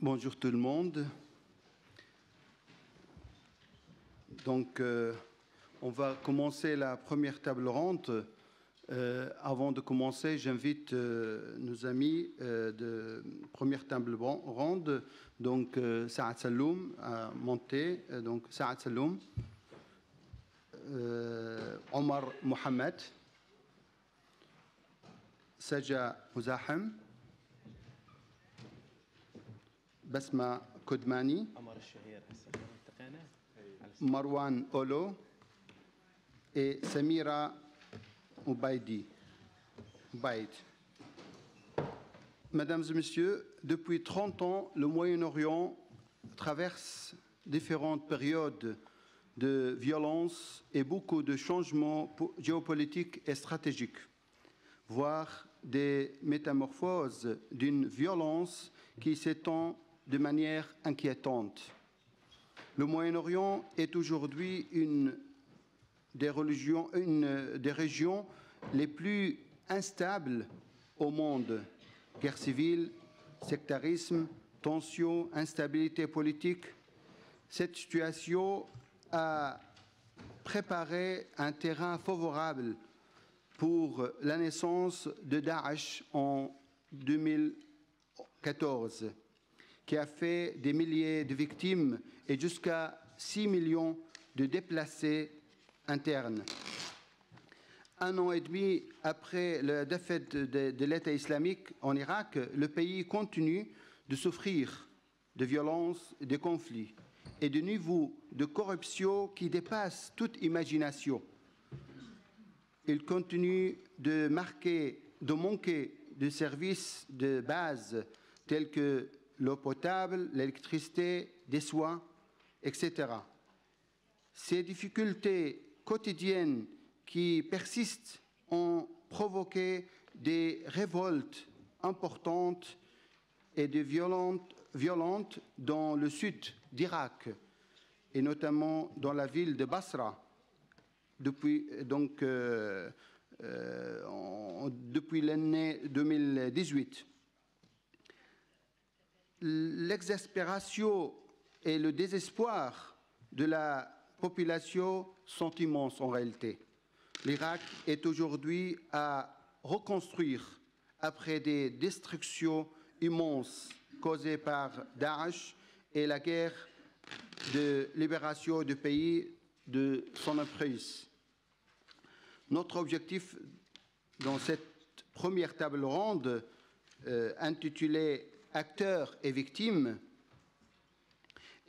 Bonjour tout le monde. Donc, on va commencer la première table ronde. Avant de commencer, j'invite nos amis de première table ronde, donc Saad Saloum à monter. Donc, Saad Saloum, Omar Mohamed, Saja Mouzahem, Basma Kodmani, Marwan Olo et Samira Oubaid. Mesdames et messieurs, depuis 30 ans, le Moyen-Orient traverse différentes périodes de violence et beaucoup de changements géopolitiques et stratégiques, voire des métamorphoses d'une violence qui s'étend de manière inquiétante. Le Moyen-Orient est aujourd'hui une des régions les plus instables au monde. Guerre civile, sectarisme, tensions, instabilité politique. Cette situation a préparé un terrain favorable pour la naissance de Daesh en 2014, qui a fait des milliers de victimes et jusqu'à 6 millions de déplacés internes. Un an et demi après la défaite de l'État islamique en Irak, le pays continue de souffrir de violences, de conflits et de niveaux de corruption qui dépassent toute imagination. Il continue de manquer de services de base tels que l'eau potable, l'électricité, des soins, etc. Ces difficultés quotidiennes qui persistent ont provoqué des révoltes importantes et violentes dans le sud d'Irak, et notamment dans la ville de Basra, depuis l'année 2018. L'exaspération et le désespoir de la population sont immenses en réalité. L'Irak est aujourd'hui à reconstruire après des destructions immenses causées par Daesh et la guerre de libération du pays de son emprise. Notre objectif dans cette première table ronde, intitulée « Acteurs et victimes »,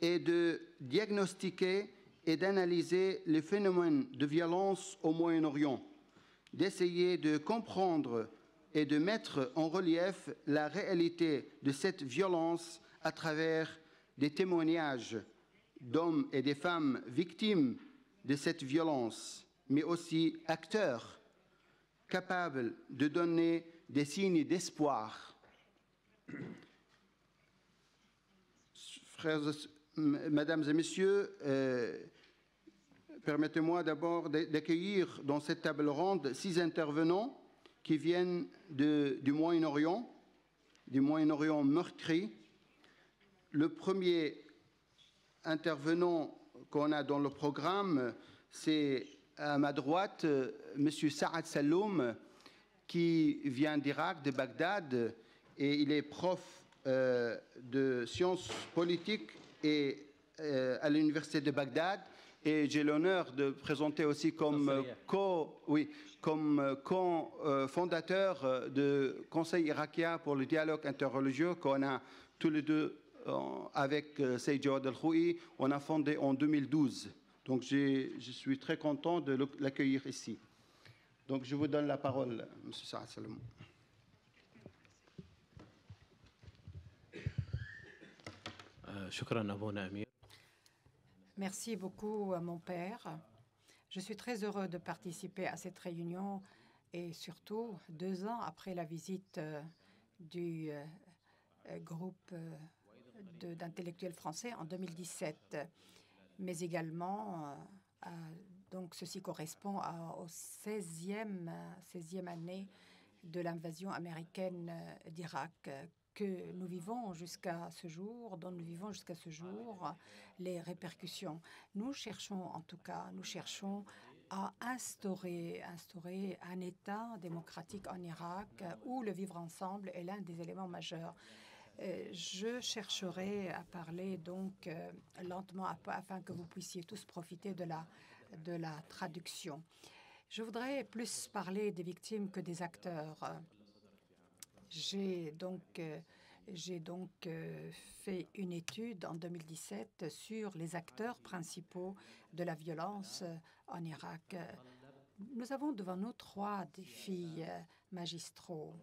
est de diagnostiquer et d'analyser les phénomènes de violence au Moyen-Orient, d'essayer de comprendre et de mettre en relief la réalité de cette violence à travers des témoignages d'hommes et de femmes victimes de cette violence, mais aussi acteurs capables de donner des signes d'espoir. Frères, Mesdames et Messieurs, permettez-moi d'abord d'accueillir dans cette table ronde 6 intervenants qui viennent du Moyen-Orient meurtri. Le premier intervenant qu'on a dans le programme, c'est à ma droite, M. Saad Saloum, qui vient d'Irak, de Bagdad, et il est prof de sciences politiques à l'université de Bagdad. Et j'ai l'honneur de présenter aussi comme co-fondateur du Conseil irakien pour le dialogue interreligieux qu'on a tous les deux avec Sayyid Jawad Al-Khoui. On a fondé en 2012. Donc je suis très content de l'accueillir ici. Donc je vous donne la parole, M. Saad Saloum. Merci beaucoup à mon père. Je suis très heureux de participer à cette réunion et surtout 2 ans après la visite du groupe d'intellectuels français en 2017. Mais également, donc ceci correspond au 16e année de l'invasion américaine d'Irak que nous vivons jusqu'à ce jour, dont nous vivons jusqu'à ce jour, les répercussions. Nous cherchons, en tout cas, nous cherchons à instaurer un État démocratique en Irak où le vivre ensemble est l'un des éléments majeurs. Je chercherai à parler donc lentement afin que vous puissiez tous profiter de la traduction. Je voudrais plus parler des victimes que des acteurs. J'ai donc fait une étude en 2017 sur les acteurs principaux de la violence en Irak. Nous avons devant nous 3 défis magistraux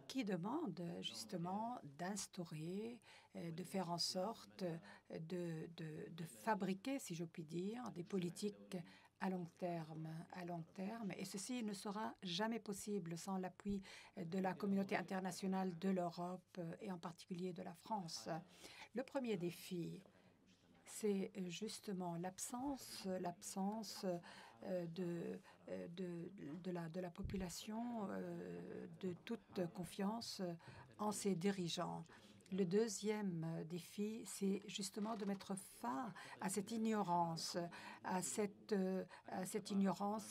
qui demandent justement d'instaurer, de faire en sorte de fabriquer, si je puis dire, des politiques à long terme. Et ceci ne sera jamais possible sans l'appui de la communauté internationale, de l'Europe et en particulier de la France. Le premier défi, c'est justement l'absence de la population de toute confiance en ses dirigeants. Le deuxième défi, c'est justement de mettre fin à cette ignorance,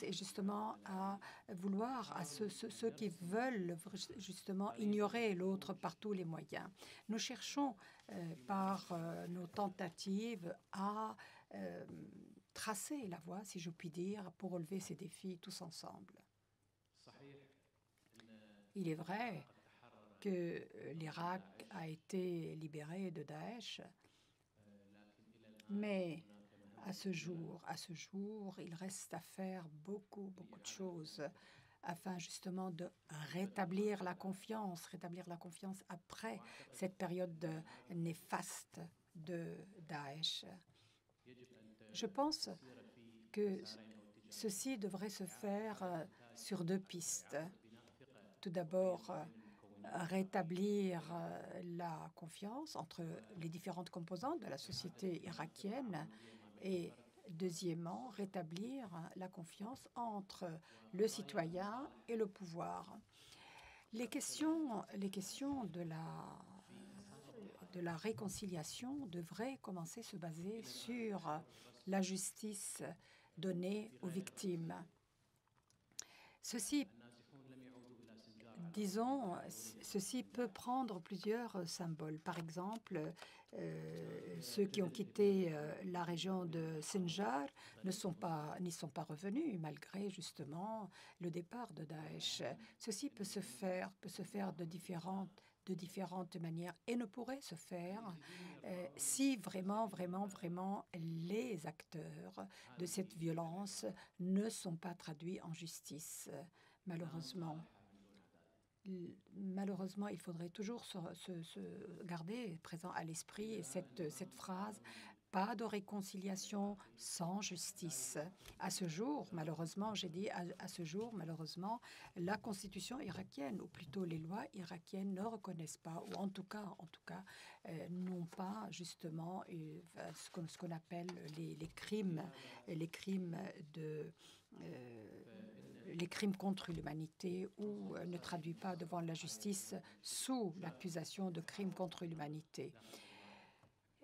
et justement à vouloir, à ceux qui veulent justement ignorer l'autre par tous les moyens. Nous cherchons par nos tentatives à tracer la voie, si je puis dire, pour relever ces défis tous ensemble. Il est vrai que l'Irak a été libéré de Daesh, mais à ce jour, il reste à faire beaucoup de choses afin justement de rétablir la confiance après cette période néfaste de Daesh. Je pense que ceci devrait se faire sur 2 pistes. Tout d'abord, rétablir la confiance entre les différentes composantes de la société irakienne et deuxièmement, rétablir la confiance entre le citoyen et le pouvoir. Les questions de la réconciliation devraient commencer à se baser sur la justice donnée aux victimes. Ceci peut prendre plusieurs symboles. Par exemple, ceux qui ont quitté la région de Sinjar n'y sont pas revenus malgré justement le départ de Daesh. Ceci peut se faire de différentes manières et ne pourrait se faire si vraiment les acteurs de cette violence ne sont pas traduits en justice, malheureusement. Malheureusement, il faudrait toujours se garder présent à l'esprit cette phrase « pas de réconciliation sans justice ». À ce jour, malheureusement, la constitution irakienne, ou plutôt les lois irakiennes, ne reconnaissent pas, ou en tout cas, n'ont pas justement ce qu'on appelle les crimes contre l'humanité ou ne traduit pas devant la justice sous l'accusation de crimes contre l'humanité.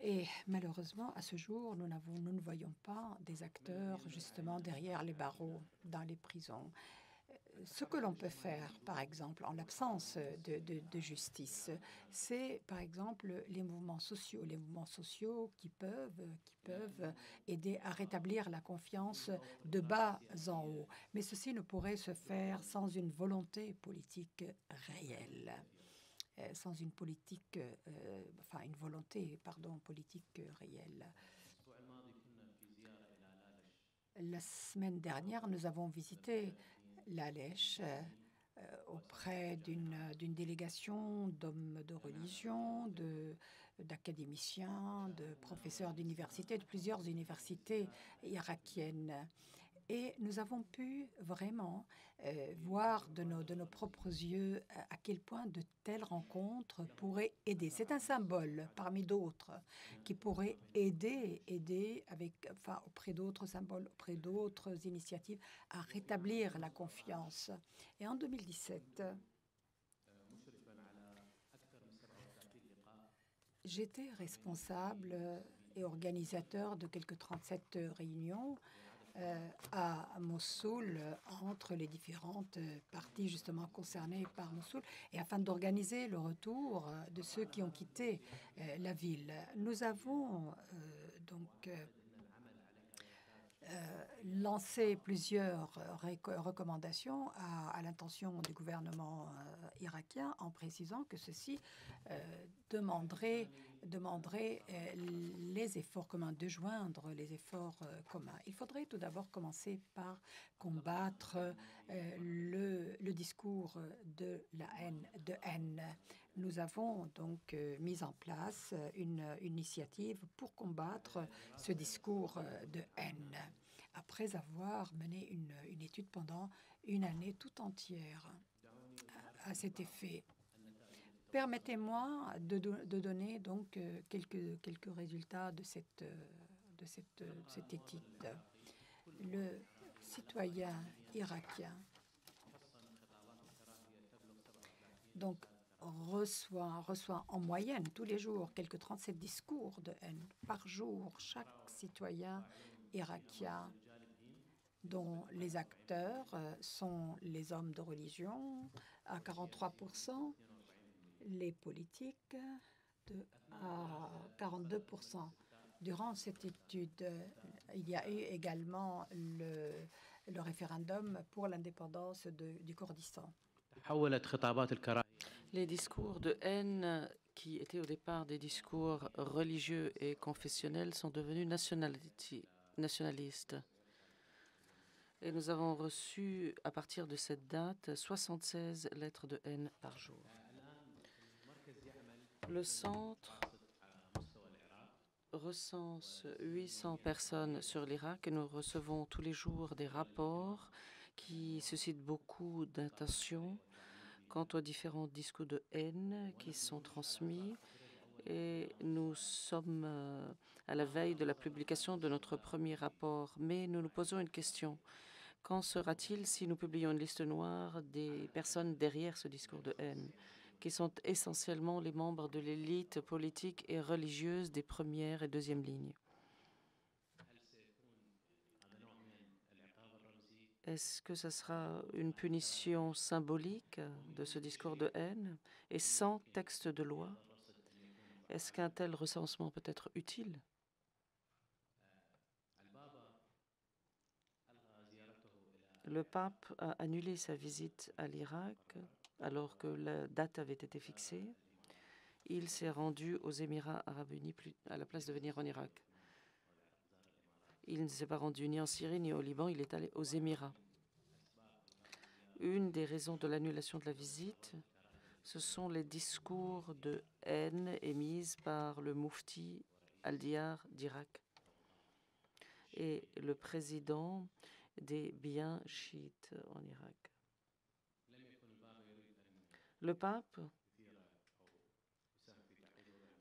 Et malheureusement, à ce jour, nous ne voyons pas des acteurs justement derrière les barreaux dans les prisons. Ce que l'on peut faire, par exemple, en l'absence de justice, c'est, par exemple, les mouvements sociaux qui peuvent aider à rétablir la confiance de bas en haut. Mais ceci ne pourrait se faire sans une volonté politique réelle, une volonté politique réelle. La semaine dernière, nous avons visité l'Alech auprès d'une délégation d'hommes de religion, d'académiciens, de professeurs d'université, de plusieurs universités irakiennes. Et nous avons pu vraiment voir de nos propres yeux à quel point de telles rencontres pourraient aider. C'est un symbole parmi d'autres qui pourrait aider auprès d'autres symboles, auprès d'autres initiatives, à rétablir la confiance. Et en 2017, J'étais responsable et organisateur de quelques 37 réunions à Mossoul entre les différentes parties justement concernées par Mossoul et afin d'organiser le retour de ceux qui ont quitté la ville. Nous avons donc lancé plusieurs recommandations à l'intention du gouvernement irakien en précisant que ceci demanderait les efforts communs, de joindre les efforts communs. Il faudrait tout d'abord commencer par combattre le discours de la haine. Nous avons donc mis en place une initiative pour combattre ce discours de haine, après avoir mené une étude pendant une année tout entière à cet effet. Permettez-moi de donner donc quelques résultats de cette étude. Le citoyen irakien donc reçoit en moyenne tous les jours quelques 37 discours de haine par jour. Chaque citoyen irakien, dont les acteurs sont les hommes de religion à 43%, les politiques à 42%. Durant cette étude, il y a eu également le référendum pour l'indépendance du Kurdistan. Les discours de haine qui étaient au départ des discours religieux et confessionnels sont devenus nationalistes. Et nous avons reçu, à partir de cette date, 76 lettres de haine par jour. Le centre recense 800 personnes sur l'Irak et nous recevons tous les jours des rapports qui suscitent beaucoup d'attention quant aux différents discours de haine qui sont transmis. Et nous sommes à la veille de la publication de notre premier rapport. Mais nous nous posons une question. Qu'en sera-t-il si nous publions une liste noire des personnes derrière ce discours de haine, qui sont essentiellement les membres de l'élite politique et religieuse des premières et deuxièmes lignes? Est-ce que ce sera une punition symbolique de ce discours de haine et sans texte de loi? Est-ce qu'un tel recensement peut être utile? Le pape a annulé sa visite à l'Irak alors que la date avait été fixée. Il s'est rendu aux Émirats arabes unis à la place de venir en Irak. Il ne s'est pas rendu ni en Syrie ni au Liban, il est allé aux Émirats. Une des raisons de l'annulation de la visite, ce sont les discours de haine émis par le Mufti al-Diyar d'Irak et le président des biens chiites en Irak. Le pape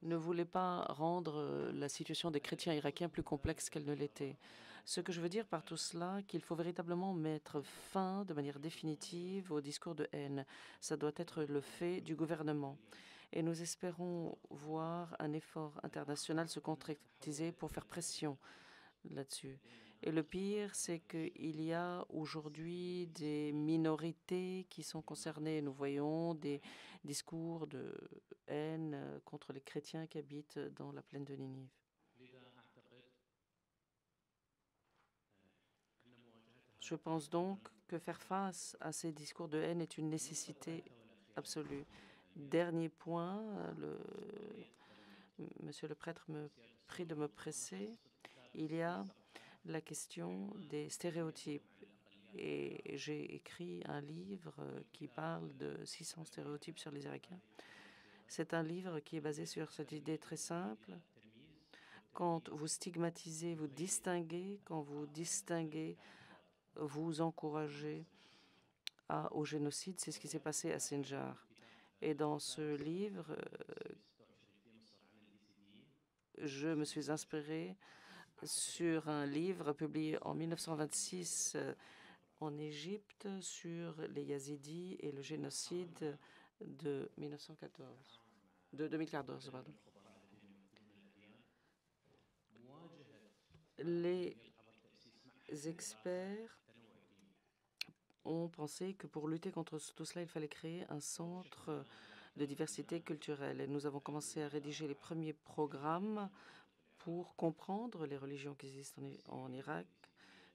ne voulait pas rendre la situation des chrétiens irakiens plus complexe qu'elle ne l'était. Ce que je veux dire par tout cela, qu'il faut véritablement mettre fin de manière définitive au discours de haine. Ça doit être le fait du gouvernement. Et nous espérons voir un effort international se concrétiser pour faire pression là-dessus. Et le pire, c'est qu'il y a aujourd'hui des minorités qui sont concernées. Nous voyons des discours de haine contre les chrétiens qui habitent dans la plaine de Ninive. Je pense donc que faire face à ces discours de haine est une nécessité absolue. Dernier point, monsieur le prêtre me prie de me presser. Il y a la question des stéréotypes. Et j'ai écrit un livre qui parle de 600 stéréotypes sur les Irakiens. C'est un livre qui est basé sur cette idée très simple. Quand vous stigmatisez, vous distinguez. Quand vous distinguez, vous encouragez au génocide. C'est ce qui s'est passé à Sinjar. Et dans ce livre, je me suis inspirée sur un livre publié en 1926 en Égypte sur les Yazidis et le génocide de 2014. Pardon. Les experts ont pensé que pour lutter contre tout cela, il fallait créer un centre de diversité culturelle. Et nous avons commencé à rédiger les premiers programmes pour comprendre les religions qui existent en Irak,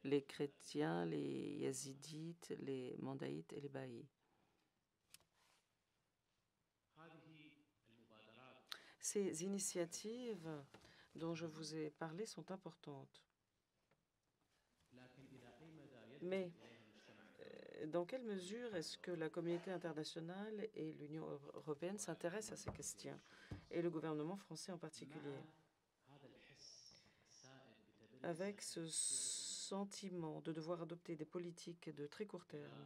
les chrétiens, les yazidites, les mandaïtes et les baïs. Ces initiatives dont je vous ai parlé sont importantes. Mais dans quelle mesure est-ce que la communauté internationale et l'Union européenne s'intéressent à ces questions, et le gouvernement français en particulier? Avec ce sentiment de devoir adopter des politiques de très court terme,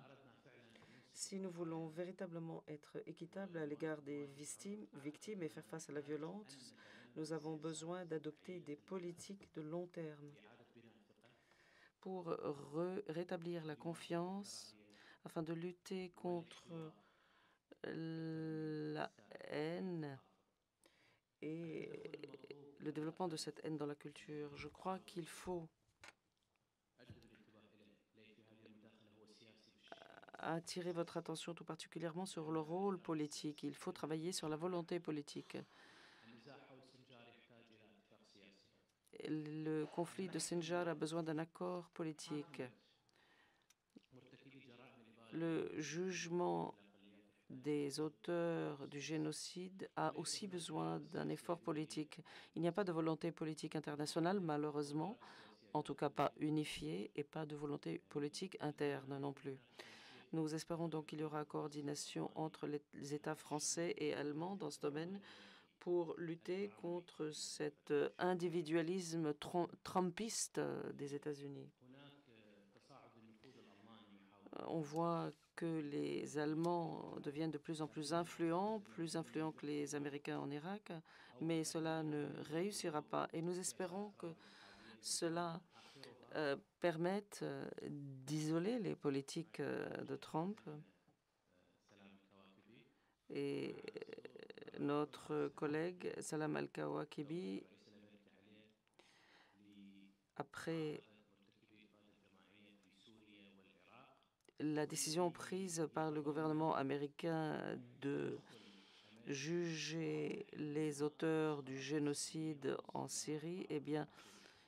si nous voulons véritablement être équitables à l'égard des victimes et faire face à la violence, nous avons besoin d'adopter des politiques de long terme pour rétablir la confiance afin de lutter contre la haine et le développement de cette haine dans la culture. Je crois qu'il faut attirer votre attention tout particulièrement sur le rôle politique. Il faut travailler sur la volonté politique. Le conflit de Sinjar a besoin d'un accord politique. Le jugement des auteurs du génocide a aussi besoin d'un effort politique. Il n'y a pas de volonté politique internationale, malheureusement, en tout cas pas unifiée, et pas de volonté politique interne non plus. Nous espérons donc qu'il y aura coordination entre les États français et allemands dans ce domaine pour lutter contre cet individualisme trumpiste des États-Unis. On voit que les Allemands deviennent de plus en plus influents que les Américains en Irak, mais cela ne réussira pas. Et nous espérons que cela permette d'isoler les politiques de Trump. Et notre collègue Salam Al-Kawakibi, après la décision prise par le gouvernement américain de juger les auteurs du génocide en Syrie, eh bien,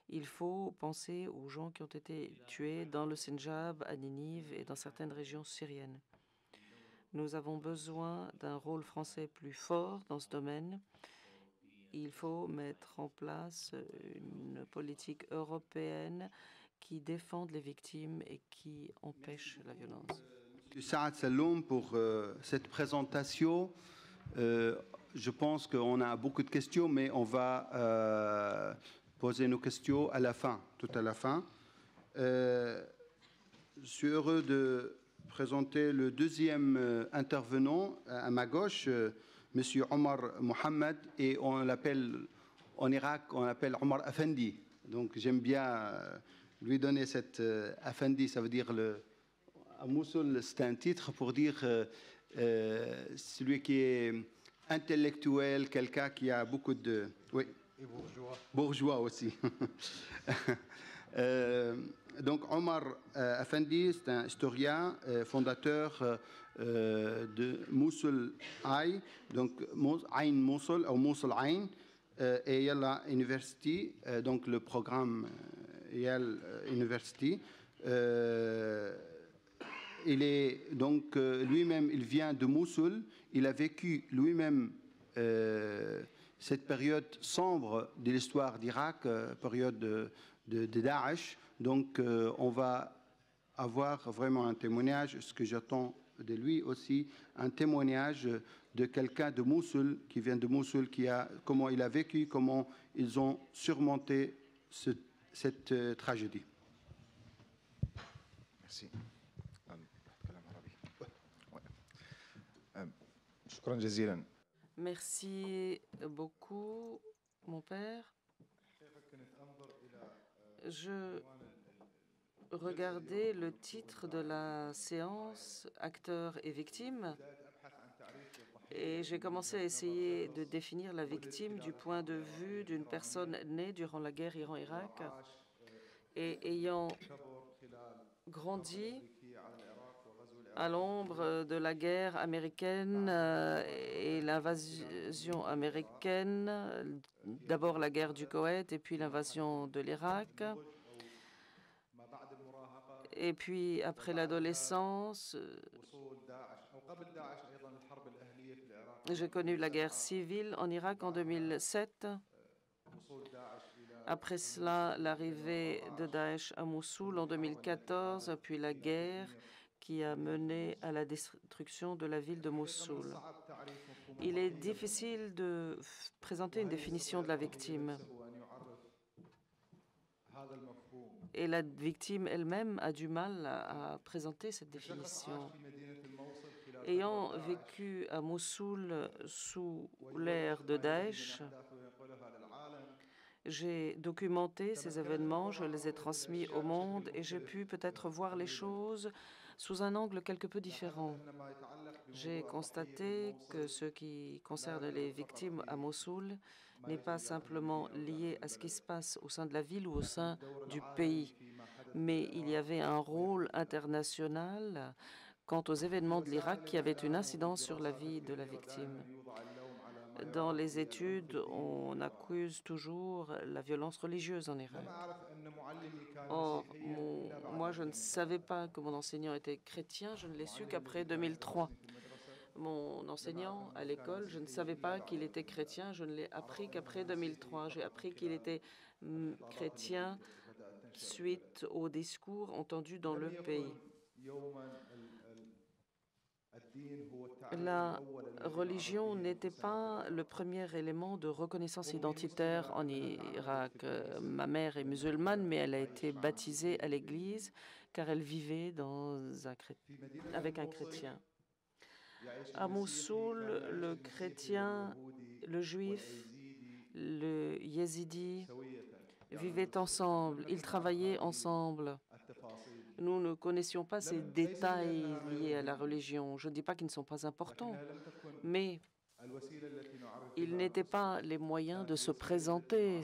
il faut penser aux gens qui ont été tués dans le Sinjab, à Ninive et dans certaines régions syriennes. Nous avons besoin d'un rôle français plus fort dans ce domaine. Il faut mettre en place une politique européenne qui défende les victimes et qui empêche la violence. Monsieur Saad Saloum pour cette présentation. Je pense qu'on a beaucoup de questions, mais on va poser nos questions à la fin, tout à la fin. Je suis heureux de présenter le deuxième intervenant à ma gauche, Monsieur Omar Mohamed, et on l'appelle en Irak, on l'appelle Omar Afendi. Donc j'aime bien lui donner cette Afendi, ça veut dire à Mossoul, c'est un titre pour dire celui qui est intellectuel, quelqu'un qui a beaucoup de... Oui. Et bourgeois. Bourgeois aussi. Donc Omar Afendi, c'est un historien, fondateur de Mossoul Aïn, donc Aïn Mossoul ou Mossoul Aïn, et Yalla University, donc le programme Yale University. Il est donc lui-même, il vient de Mossoul, il a vécu lui-même cette période sombre de l'histoire d'Irak, période de Daesh. Donc on va avoir vraiment un témoignage, ce que j'attends de lui aussi, un témoignage de quelqu'un de Mossoul, qui vient de Mossoul, comment il a vécu, comment ils ont surmonté cette tragédie. Merci. شكرا جزيلا. Merci beaucoup, mon père. Je regardais le titre de la séance, Acteurs et victimes, et j'ai commencé à essayer de définir la victime du point de vue d'une personne née durant la guerre Iran-Irak Et ayant grandi à l'ombre de la guerre américaine et l'invasion américaine, d'abord la guerre du Koweït et puis l'invasion de l'Irak. Et puis après l'adolescence, j'ai connu la guerre civile en Irak en 2007. Après cela, l'arrivée de Daesh à Mossoul en 2014, puis la guerre qui a mené à la destruction de la ville de Mossoul. Il est difficile de présenter une définition de la victime. Et la victime elle-même a du mal à présenter cette définition. Ayant vécu à Mossoul sous l'ère de Daesh, j'ai documenté ces événements, je les ai transmis au monde et j'ai pu peut-être voir les choses sous un angle quelque peu différent. J'ai constaté que ce qui concerne les victimes à Mossoul n'est pas simplement lié à ce qui se passe au sein de la ville ou au sein du pays, mais il y avait un rôle international quant aux événements de l'Irak qui avaient une incidence sur la vie de la victime. Dans les études, on accuse toujours la violence religieuse en Irak. Or, moi, je ne savais pas que mon enseignant était chrétien, je ne l'ai su qu'après 2003. Mon enseignant à l'école, je ne savais pas qu'il était chrétien, je ne l'ai appris qu'après 2003. J'ai appris qu'il était chrétien suite aux discours entendus dans le pays. La religion n'était pas le premier élément de reconnaissance identitaire en Irak. Ma mère est musulmane, mais elle a été baptisée à l'église car elle vivait avec un chrétien. À Mossoul, le chrétien, le juif, le yézidi vivaient ensemble, ils travaillaient ensemble. Nous ne connaissions pas ces détails liés à la religion. Je ne dis pas qu'ils ne sont pas importants, mais ils n'étaient pas les moyens de se présenter.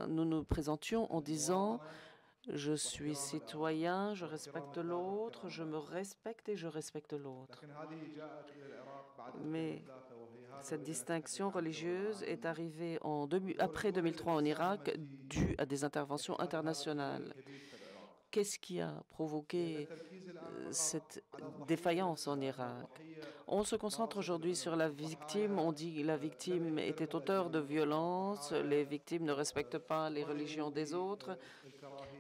Nous nous présentions en disant « Je suis citoyen, je respecte l'autre, je me respecte et je respecte l'autre ». Mais cette distinction religieuse est arrivée après 2003 en Irak due à des interventions internationales. Qu'est-ce qui a provoqué cette défaillance en Irak? On se concentre aujourd'hui sur la victime. On dit que la victime était auteur de violences. Les victimes ne respectent pas les religions des autres.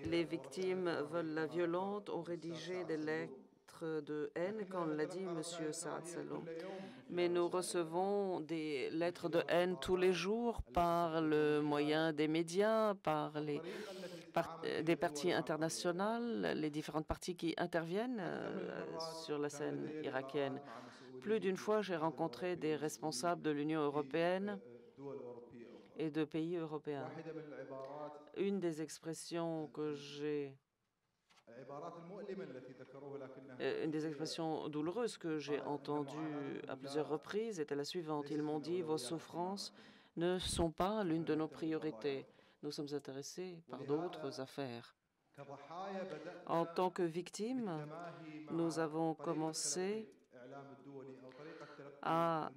Les victimes veulent la violente. On rédigé des lettres de haine, comme l'a dit M. Saad Saloum. Mais nous recevons des lettres de haine tous les jours par le moyen des médias, par des partis internationaux, les différentes parties qui interviennent sur la scène irakienne. Plus d'une fois, j'ai rencontré des responsables de l'Union européenne et de pays européens. Une des expressions douloureuses que j'ai entendues à plusieurs reprises était la suivante. Ils m'ont dit « Vos souffrances ne sont pas l'une de nos priorités. Nous sommes intéressés par d'autres affaires. » En tant que victime, nous avons commencé à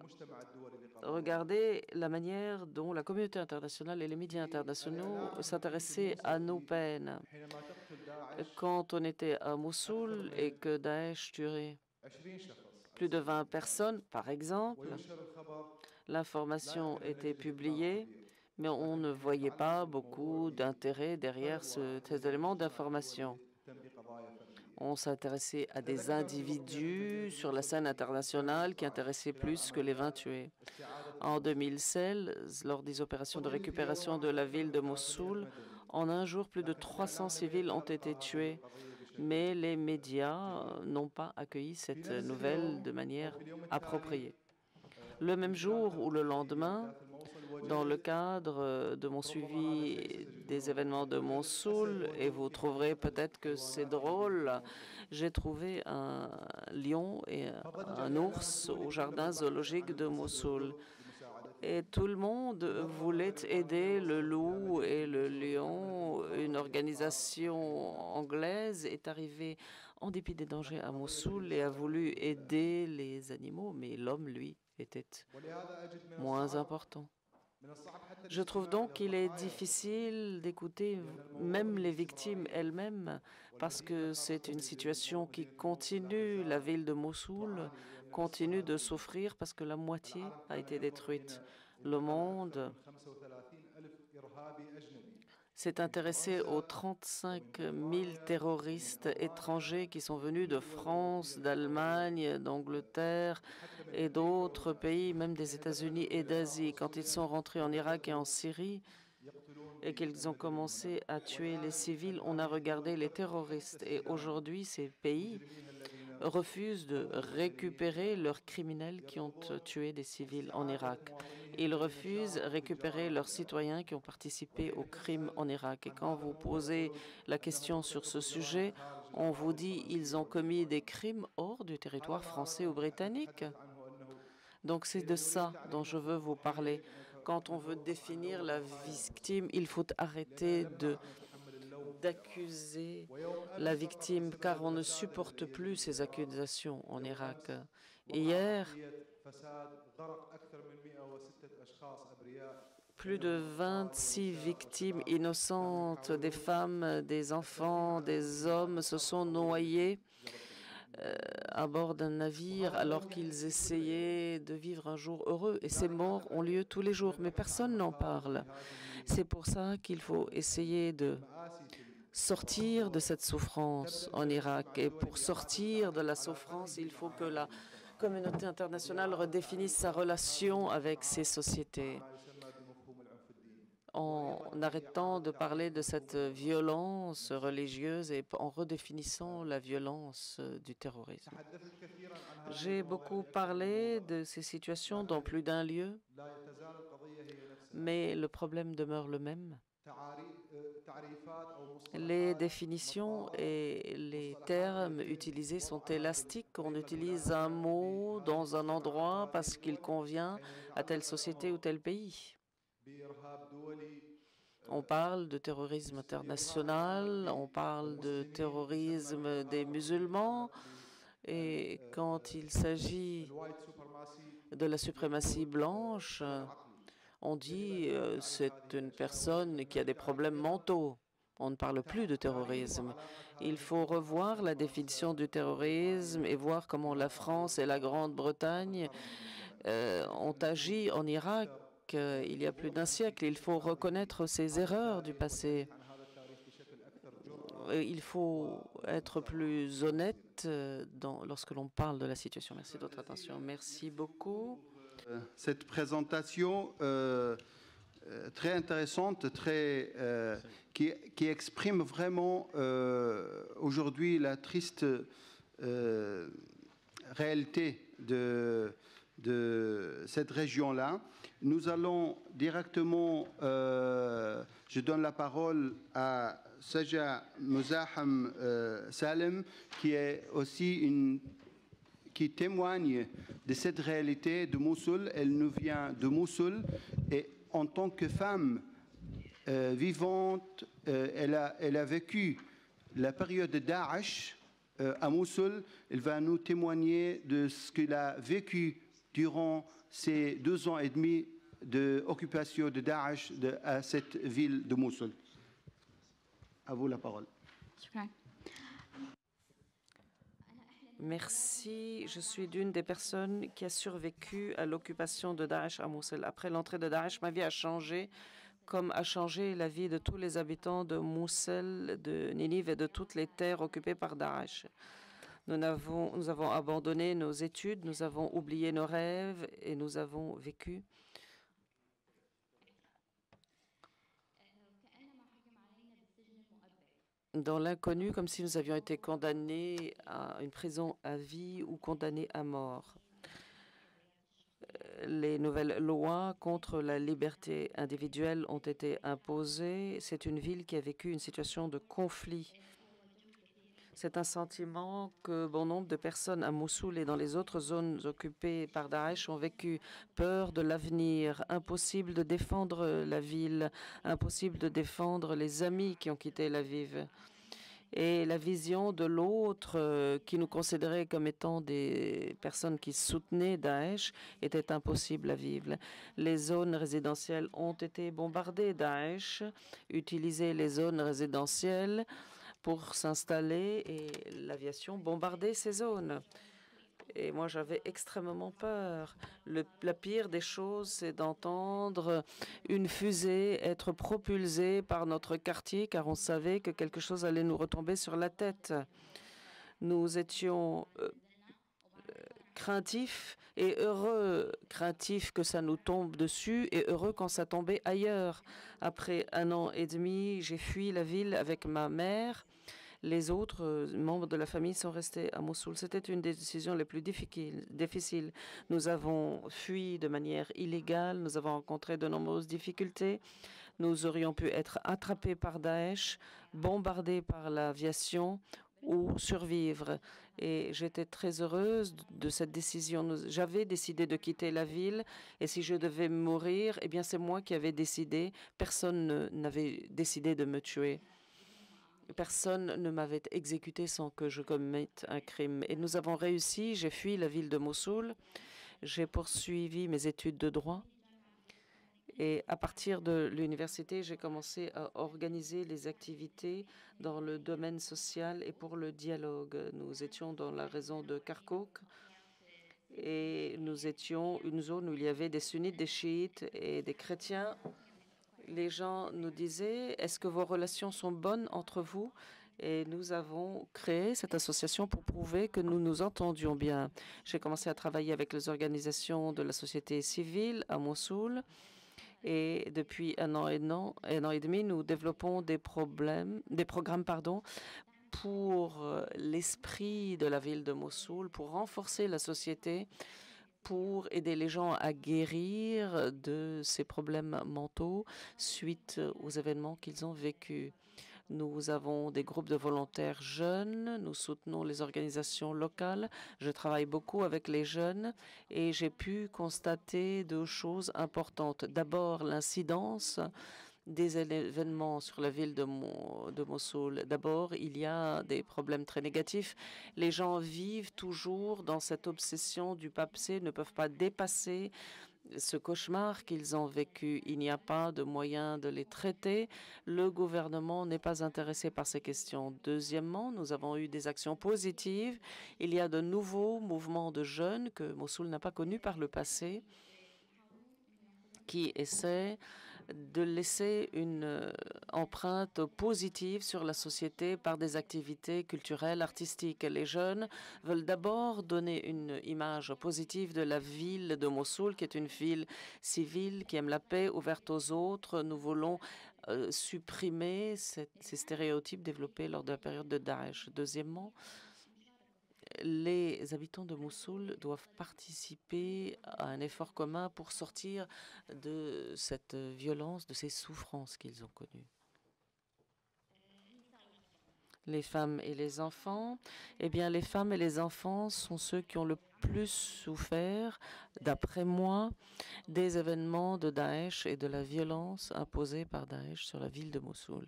regarder la manière dont la communauté internationale et les médias internationaux s'intéressaient à nos peines. Quand on était à Mossoul et que Daesh tuait plus de 20 personnes, par exemple, l'information était publiée, mais on ne voyait pas beaucoup d'intérêt derrière ces éléments d'information. On s'intéressait à des individus sur la scène internationale qui intéressaient plus que les 20 tués. En 2016, lors des opérations de récupération de la ville de Mossoul, en un jour, plus de 300 civils ont été tués, mais les médias n'ont pas accueilli cette nouvelle de manière appropriée. Le même jour ou le lendemain, dans le cadre de mon suivi des événements de Mossoul, et vous trouverez peut-être que c'est drôle, j'ai trouvé un lion et un ours au jardin zoologique de Mossoul. Et tout le monde voulait aider le loup et le lion. Une organisation anglaise est arrivée en dépit des dangers à Mossoul et a voulu aider les animaux, mais l'homme, lui, était moins important. Je trouve donc qu'il est difficile d'écouter même les victimes elles-mêmes parce que c'est une situation qui continue. La ville de Mossoul continue de souffrir parce que la moitié a été détruite. Le monde s'est intéressé aux 35 000 terroristes étrangers qui sont venus de France, d'Allemagne, d'Angleterre et d'autres pays, même des États-Unis et d'Asie. Quand ils sont rentrés en Irak et en Syrie et qu'ils ont commencé à tuer les civils, on a regardé les terroristes. Et aujourd'hui, ces pays refusent de récupérer leurs criminels qui ont tué des civils en Irak. Ils refusent de récupérer leurs citoyens qui ont participé aux crimes en Irak. Et quand vous posez la question sur ce sujet, on vous dit qu'ils ont commis des crimes hors du territoire français ou britannique. Donc c'est de ça dont je veux vous parler. Quand on veut définir la victime, il faut arrêter d'accuser la victime, car on ne supporte plus ces accusations en Irak. Hier, plus de 26 victimes innocentes, des femmes, des enfants, des hommes, se sont noyés à bord d'un navire alors qu'ils essayaient de vivre un jour heureux. Et ces morts ont lieu tous les jours, mais personne n'en parle. C'est pour ça qu'il faut essayer de sortir de cette souffrance en Irak. Et pour sortir de la souffrance, il faut que la communauté internationale redéfinisse sa relation avec ces sociétés en arrêtant de parler de cette violence religieuse et en redéfinissant la violence du terrorisme. J'ai beaucoup parlé de ces situations dans plus d'un lieu, mais le problème demeure le même. Les définitions et les termes utilisés sont élastiques. On utilise un mot dans un endroit parce qu'il convient à telle société ou tel pays. On parle de terrorisme international, on parle de terrorisme des musulmans, et quand il s'agit de la suprématie blanche, on dit c'est une personne qui a des problèmes mentaux. On ne parle plus de terrorisme. Il faut revoir la définition du terrorisme et voir comment la France et la Grande-Bretagne ont agi en Irak il y a plus d'un siècle. Il faut reconnaître ces erreurs du passé. Il faut être plus honnête lorsque l'on parle de la situation. Merci de votre attention. Merci beaucoup. Cette présentation très intéressante, qui exprime vraiment aujourd'hui la triste réalité de cette région-là. Nous allons directement, je donne la parole à Saja Muzaham Salem, qui est aussi qui témoigne de cette réalité de Mossoul. Elle nous vient de Mossoul et en tant que femme vivante, elle a vécu la période de Daesh à Mossoul. Elle va nous témoigner de ce qu'elle a vécu durant ces 2 ans et demi d'occupation de Daesh à cette ville de Mossoul. À vous la parole. Merci. Je suis d'une des personnes qui a survécu à l'occupation de Daesh à Mossoul. Après l'entrée de Daesh, ma vie a changé, comme a changé la vie de tous les habitants de Mossoul, de Ninive et de toutes les terres occupées par Daesh. Nous avons abandonné nos études, nous avons oublié nos rêves et nous avons vécu dans l'inconnu, comme si nous avions été condamnés à une prison à vie ou condamnés à mort. Les nouvelles lois contre la liberté individuelle ont été imposées. C'est une ville qui a vécu une situation de conflit. C'est un sentiment que bon nombre de personnes à Mossoul et dans les autres zones occupées par Daesh ont vécu. Peur de l'avenir, impossible de défendre la ville, impossible de défendre les amis qui ont quitté la ville. Et la vision de l'autre, qui nous considérait comme étant des personnes qui soutenaient Daesh, était impossible à vivre. Les zones résidentielles ont été bombardées. Daesh utilisait les zones résidentielles pour s'installer et l'aviation bombardait ces zones. Et moi, j'avais extrêmement peur. La pire des choses, c'est d'entendre une fusée être propulsée par notre quartier, car on savait que quelque chose allait nous retomber sur la tête. Nous étions craintifs et heureux, craintifs que ça nous tombe dessus et heureux quand ça tombait ailleurs. Après 1 an et demi, j'ai fui la ville avec ma mère. Les autres membres de la famille sont restés à Mossoul. C'était une des décisions les plus difficiles. Nous avons fui de manière illégale. Nous avons rencontré de nombreuses difficultés. Nous aurions pu être attrapés par Daesh, bombardés par l'aviation ou survivre. Et j'étais très heureuse de cette décision. J'avais décidé de quitter la ville et si je devais mourir, eh bien c'est moi qui avais décidé. Personne n'avait décidé de me tuer. Personne ne m'avait exécuté sans que je commette un crime. Et nous avons réussi. J'ai fui la ville de Mossoul. J'ai poursuivi mes études de droit. Et à partir de l'université, j'ai commencé à organiser les activités dans le domaine social et pour le dialogue. Nous étions dans la région de Kirkuk et nous étions une zone où il y avait des sunnites, des chiites et des chrétiens. Les gens nous disaient, est-ce que vos relations sont bonnes entre vous? Et nous avons créé cette association pour prouver que nous nous entendions bien. J'ai commencé à travailler avec les organisations de la société civile à Mossoul. Et depuis un an et demi, nous développons des programmes pour l'esprit de la ville de Mossoul, pour renforcer la société, pour aider les gens à guérir de ces problèmes mentaux suite aux événements qu'ils ont vécus. Nous avons des groupes de volontaires jeunes, nous soutenons les organisations locales. Je travaille beaucoup avec les jeunes et j'ai pu constater 2 choses importantes. D'abord, l'incidence des événements sur la ville de Mossoul. D'abord, il y a des problèmes très négatifs. Les gens vivent toujours dans cette obsession du pape-C, ne peuvent pas dépasser ce cauchemar qu'ils ont vécu. Il n'y a pas de moyen de les traiter. Le gouvernement n'est pas intéressé par ces questions. Deuxièmement, nous avons eu des actions positives. Il y a de nouveaux mouvements de jeunes que Mossoul n'a pas connus par le passé qui essaient de laisser une empreinte positive sur la société par des activités culturelles, artistiques. Les jeunes veulent d'abord donner une image positive de la ville de Mossoul, qui est une ville civile, qui aime la paix, ouverte aux autres. Nous voulons supprimer ces stéréotypes développés lors de la période de Daesh. Deuxièmement, les habitants de Mossoul doivent participer à un effort commun pour sortir de cette violence, de ces souffrances qu'ils ont connues. Les femmes et les enfants, eh bien, les femmes et les enfants sont ceux qui ont le plus souffert, d'après moi, des événements de Daesh et de la violence imposée par Daesh sur la ville de Mossoul.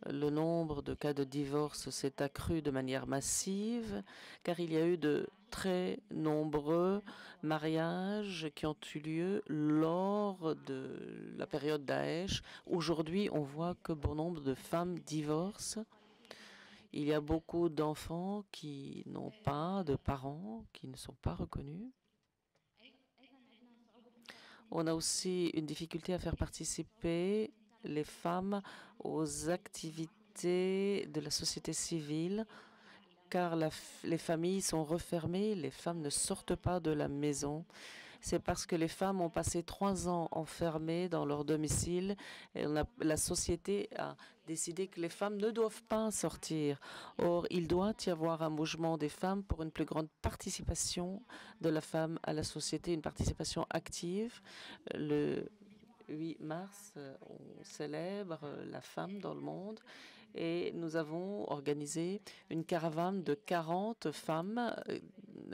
Le nombre de cas de divorce s'est accru de manière massive car il y a eu de très nombreux mariages qui ont eu lieu lors de la période Daesh. Aujourd'hui, on voit que bon nombre de femmes divorcent. Il y a beaucoup d'enfants qui n'ont pas de parents, qui ne sont pas reconnus. On a aussi une difficulté à faire participer les femmes aux activités de la société civile, car les familles sont refermées, les femmes ne sortent pas de la maison. C'est parce que les femmes ont passé 3 ans enfermées dans leur domicile et la société a décidé que les femmes ne doivent pas sortir. Or, il doit y avoir un mouvement des femmes pour une plus grande participation de la femme à la société, une participation active. Le 8 mars, on célèbre la femme dans le monde Et nous avons organisé une caravane de 40 femmes,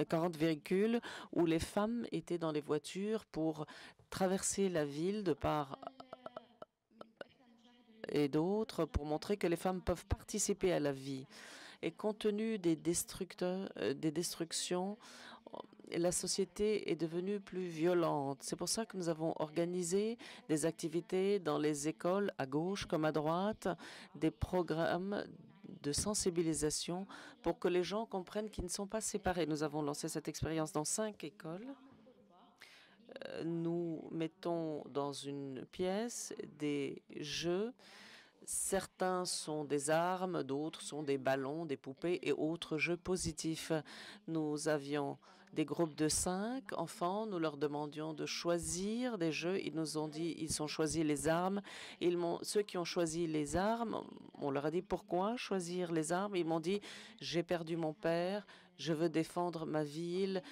40 véhicules, où les femmes étaient dans les voitures pour traverser la ville de part et d'autre, pour montrer que les femmes peuvent participer à la vie. Et compte tenu des destructions, la société est devenue plus violente. C'est pour ça que nous avons organisé des activités dans les écoles, à gauche comme à droite, des programmes de sensibilisation pour que les gens comprennent qu'ils ne sont pas séparés. Nous avons lancé cette expérience dans 5 écoles. Nous mettons dans une pièce des jeux. Certains sont des armes, d'autres sont des ballons, des poupées et autres jeux positifs. Nous avions des groupes de 5 enfants. Nous leur demandions de choisir des jeux. Ils nous ont dit, ils ont choisi les armes. Ceux qui ont choisi les armes, on leur a dit pourquoi choisir les armes. Ils m'ont dit, j'ai perdu mon père, je veux défendre ma ville.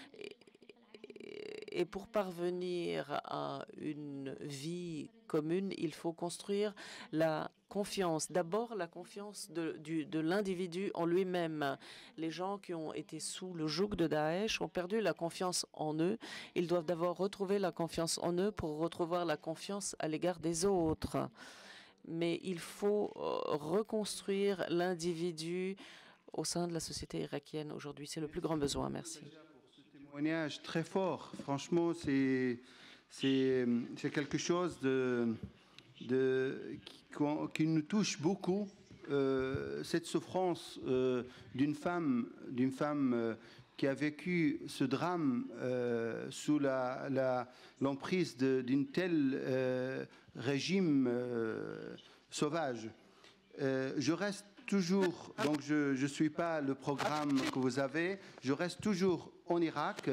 Et pour parvenir à une vie commune, il faut construire la confiance. D'abord, la confiance de l'individu en lui-même. Les gens qui ont été sous le joug de Daesh ont perdu la confiance en eux. Ils doivent d'abord retrouver la confiance en eux pour retrouver la confiance à l'égard des autres. Mais il faut reconstruire l'individu au sein de la société irakienne aujourd'hui. C'est le plus grand besoin. Merci. Témoignage très fort. Franchement, c'est quelque chose qui nous touche beaucoup. Cette souffrance d'une femme qui a vécu ce drame sous l'emprise d'un tel régime sauvage. Je reste toujours, donc je ne suis pas le programme que vous avez, je reste toujours en Irak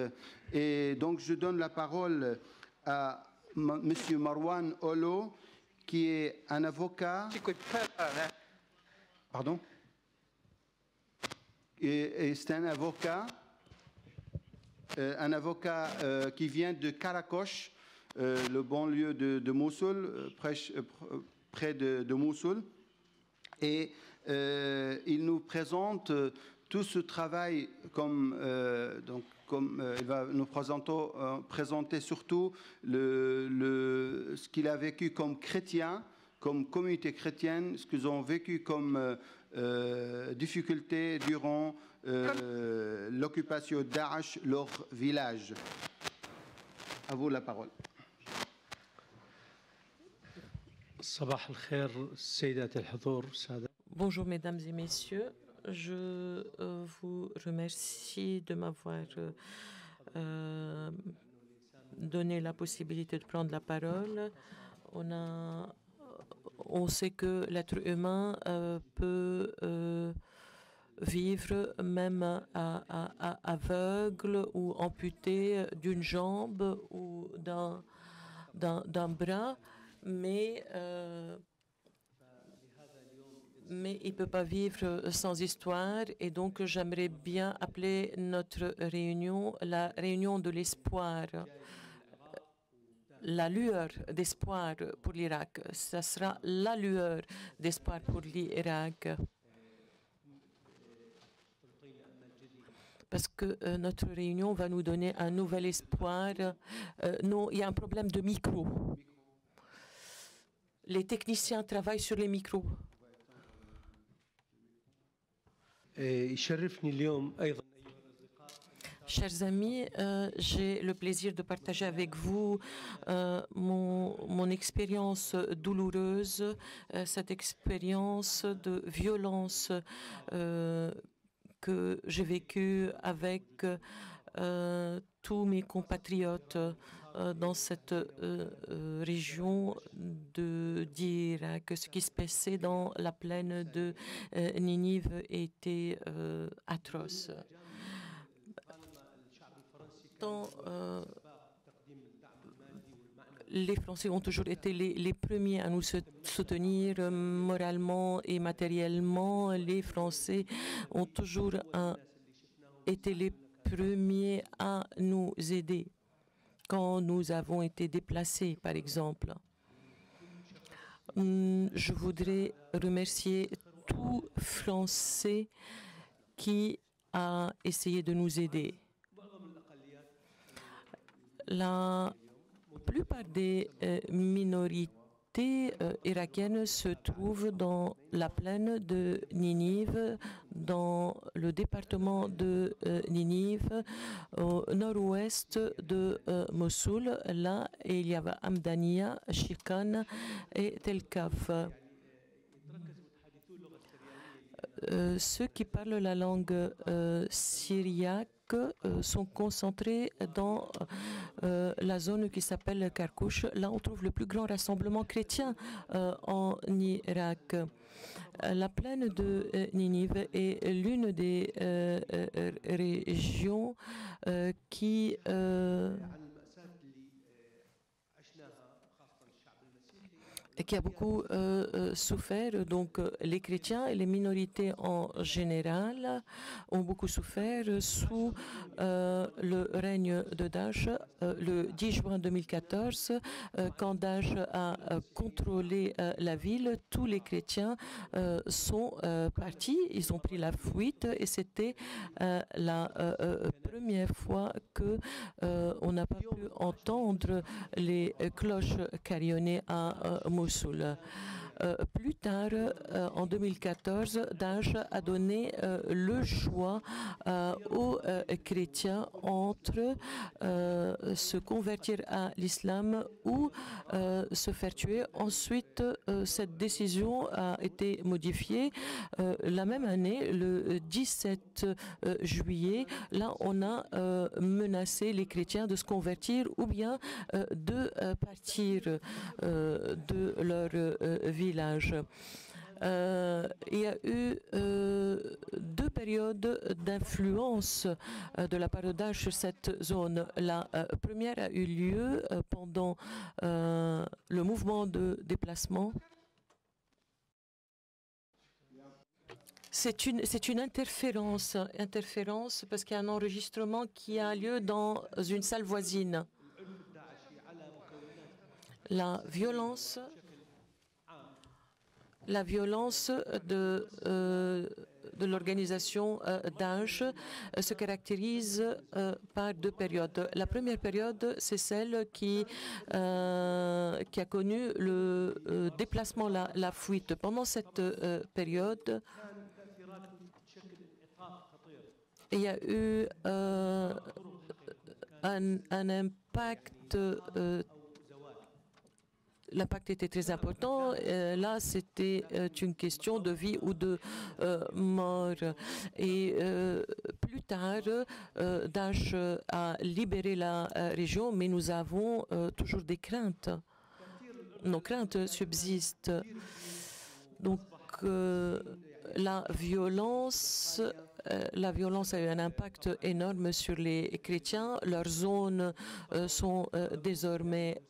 et donc je donne la parole à M. Marwan Olo, qui est un avocat. Pardon? Et c'est un avocat qui vient de Karakosh, le banlieue de Mossoul, près de Mossoul. Et il nous présente tout ce travail comme il va nous présenter surtout ce qu'il a vécu comme chrétien, comme communauté chrétienne, ce qu'ils ont vécu comme difficultés durant l'occupation de Daesh, leur village. À vous la parole. Bonjour mesdames et messieurs, je vous remercie de m'avoir donné la possibilité de prendre la parole. On sait que l'être humain peut vivre même aveugle ou amputé d'une jambe ou d'un bras, mais il ne peut pas vivre sans histoire. Et donc, j'aimerais bien appeler notre réunion la réunion de l'espoir, la lueur d'espoir pour l'Irak. Ça sera la lueur d'espoir pour l'Irak. Parce que notre réunion va nous donner un nouvel espoir. Non, il y a un problème de micro. Les techniciens travaillent sur les micros. Chers amis, j'ai le plaisir de partager avec vous mon expérience douloureuse, cette expérience de violence que j'ai vécue avec tous mes compatriotes dans cette région d'Irak. Ce qui se passait dans la plaine de Ninive était atroce. Les Français ont toujours été les premiers à nous soutenir moralement et matériellement. Les Français ont toujours été les premiers à nous aider quand nous avons été déplacés, par exemple. Je voudrais remercier tout Français qui a essayé de nous aider. La plupart des minorités irakiennes se trouvent dans la plaine de Ninive, dans le département de Ninive, au nord-ouest de Mossoul. Là, il y avait Hamdania, Shikan et Tel Kaf. Ceux qui parlent la langue syriaque sont concentrés dans la zone qui s'appelle Karkouch. Là, on trouve le plus grand rassemblement chrétien en Irak. La plaine de Ninive est l'une des régions qui a beaucoup souffert. Donc les chrétiens et les minorités en général ont beaucoup souffert sous le règne de Daesh. Le 10 juin 2014, quand Daesh a contrôlé la ville, tous les chrétiens sont partis, ils ont pris la fuite et c'était la première fois que on n'a pas pu entendre les cloches carillonner à Mossoul. Plus tard, en 2014, Daesh a donné le choix aux chrétiens entre se convertir à l'islam ou se faire tuer. Ensuite, cette décision a été modifiée. La même année, le 17 juillet, là, on a menacé les chrétiens de se convertir ou bien de partir de leur village. Il y a eu deux périodes d'influence de la part de Daesh sur cette zone. La première a eu lieu pendant le mouvement de déplacement. C'est une interférence parce qu'il y a un enregistrement qui a lieu dans une salle voisine. La violence de l'organisation Daesh se caractérise par deux périodes. La première période, c'est celle qui a connu le déplacement, la fuite. Pendant cette période, il y a eu un impact. L'impact était très important. Là, c'était une question de vie ou de mort. Et plus tard, Daesh a libéré la région, mais nous avons toujours des craintes. Nos craintes subsistent. Donc, la violence a eu un impact énorme sur les chrétiens. Leurs zones sont désormais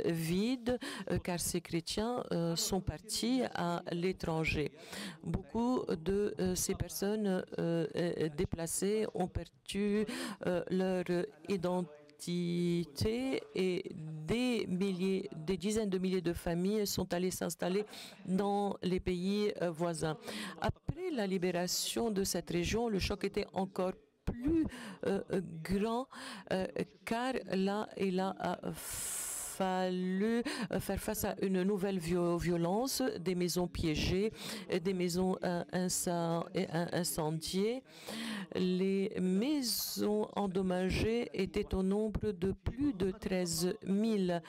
vides car ces chrétiens sont partis à l'étranger. Beaucoup de ces personnes déplacées ont perdu leur identité et des dizaines de milliers de familles sont allées s'installer dans les pays voisins. Après la libération de cette région, le choc était encore plus grand car là, il a fallu faire face à une nouvelle violence, des maisons piégées, des maisons incendiées. Les maisons endommagées étaient au nombre de plus de 13 000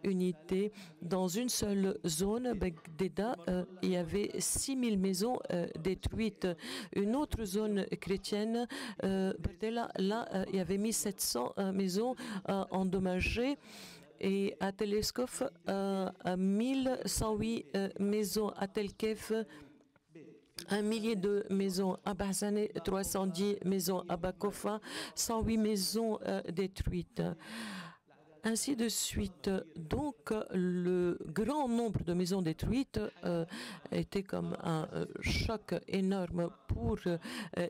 unités. Dans une seule zone, Begdeda, il y avait 6 000 maisons détruites. Une autre zone chrétienne, Berdella, là, il y avait 1700 maisons endommagées. Et à Teleskov, 1108 maisons, à Telkef, 1 millier de maisons, à Bahzane, 310 maisons, à Bakofa, 108 maisons détruites. Ainsi de suite. Donc, le grand nombre de maisons détruites était comme un choc énorme pour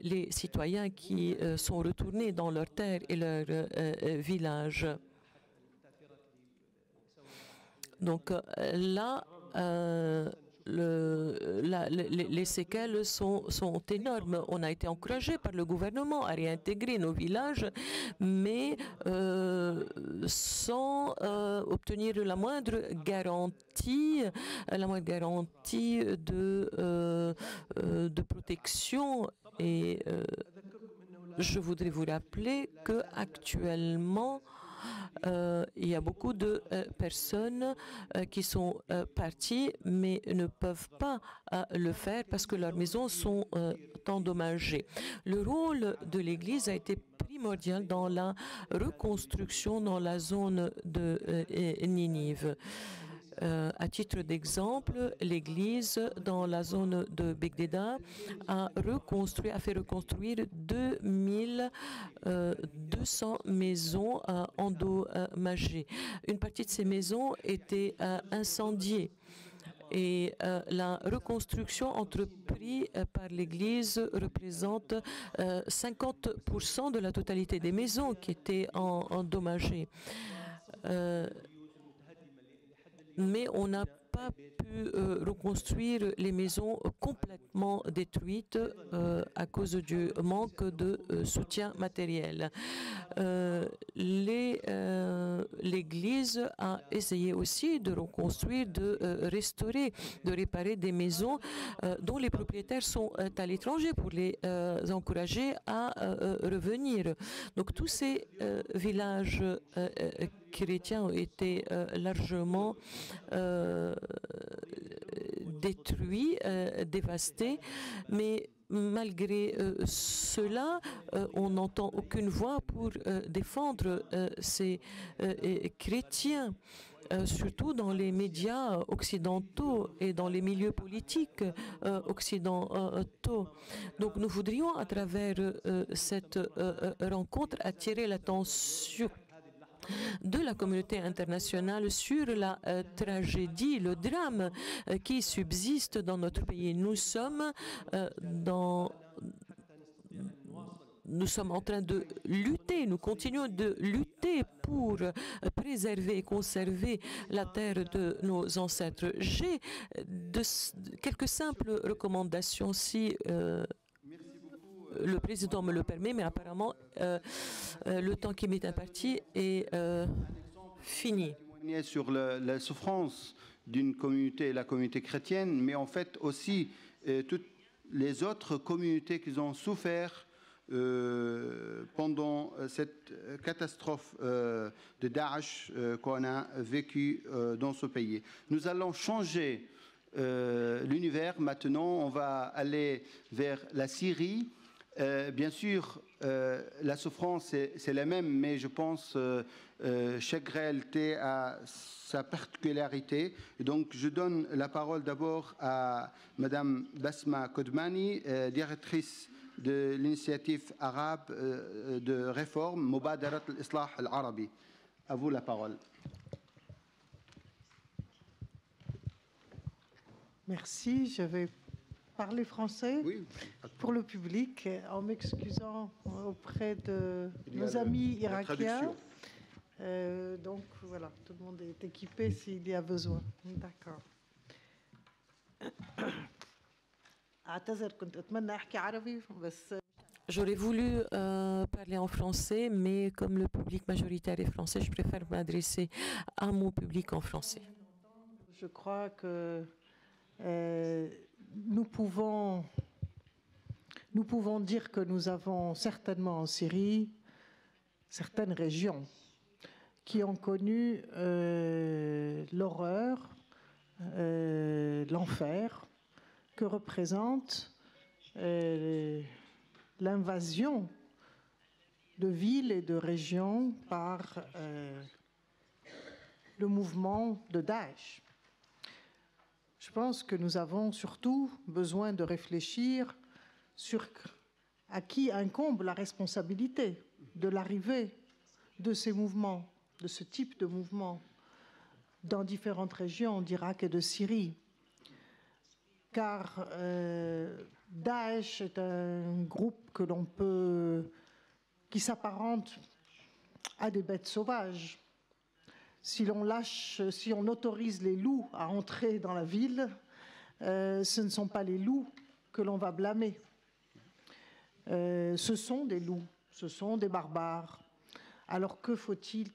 les citoyens qui sont retournés dans leurs terres et leurs villages. Donc là, les séquelles sont énormes. On a été encouragé par le gouvernement à réintégrer nos villages, mais sans obtenir la moindre garantie de protection. Et je voudrais vous rappeler qu'actuellement, il y a beaucoup de personnes qui sont parties mais ne peuvent pas le faire parce que leurs maisons sont endommagées. Le rôle de l'Église a été primordial dans la reconstruction dans la zone de Ninive. À titre d'exemple, l'Église dans la zone de Begdeda a fait reconstruire 2200 maisons endommagées. Une partie de ces maisons était incendiée. Et la reconstruction entreprise par l'Église représente 50% de la totalité des maisons qui étaient endommagées. Mais on n'a pas pu reconstruire les maisons complètement détruites à cause du manque de soutien matériel. L'Église a essayé aussi de reconstruire, de restaurer, de réparer des maisons dont les propriétaires sont à l'étranger pour les encourager à revenir. Donc tous ces villages chrétiens ont été largement détruits, dévastés, mais malgré cela, on n'entend aucune voix pour défendre ces chrétiens. Surtout dans les médias occidentaux et dans les milieux politiques occidentaux. Donc nous voudrions à travers cette rencontre attirer l'attention de la communauté internationale sur la tragédie, le drame qui subsiste dans notre pays. Nous sommes en train de lutter, nous continuons de lutter pour préserver et conserver la terre de nos ancêtres. J'ai quelques simples recommandations si le président me le permet, mais apparemment le temps qui m'est imparti est fini. Sur la souffrance d'une communauté, la communauté chrétienne, mais en fait aussi toutes les autres communautés qui ont souffert pendant cette catastrophe de Daesh qu'on a vécue dans ce pays. Nous allons changer l'univers maintenant, on va aller vers la Syrie. Bien sûr, la souffrance, c'est la même, mais je pense chaque réalité a sa particularité. Et donc, je donne la parole d'abord à Madame Basma Kodmani, directrice de l'initiative arabe de réforme, Mubadarat al-Islah al-Arabi. À vous la parole. Merci, je vais parler français Oui. pour le public, en m'excusant auprès de nos amis irakiens. Donc voilà, tout le monde est équipé s'il y a besoin. D'accord. J'aurais voulu parler en français, mais comme le public majoritaire est français, je préfère m'adresser à mon public en français. Je crois que nous pouvons dire que nous avons certainement en Syrie certaines régions qui ont connu l'horreur, l'enfer que représente l'invasion de villes et de régions par le mouvement de Daesh. Je pense que nous avons surtout besoin de réfléchir sur à qui incombe la responsabilité de l'arrivée de ces mouvements, de ce type de mouvement, dans différentes régions d'Irak et de Syrie. Car Daesh est un groupe qui s'apparente à des bêtes sauvages. Si on autorise les loups à entrer dans la ville, ce ne sont pas les loups que l'on va blâmer. Ce sont des loups, ce sont des barbares. Alors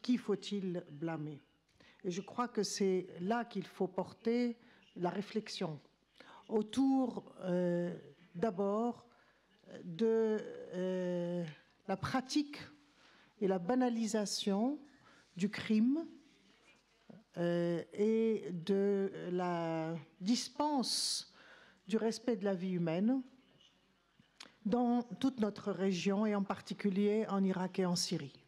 qui faut-il blâmer? Et je crois que c'est là qu'il faut porter la réflexion autour d'abord de la pratique et la banalisation du crime et de la dispense du respect de la vie humaine dans toute notre région et en particulier en Irak et en Syrie.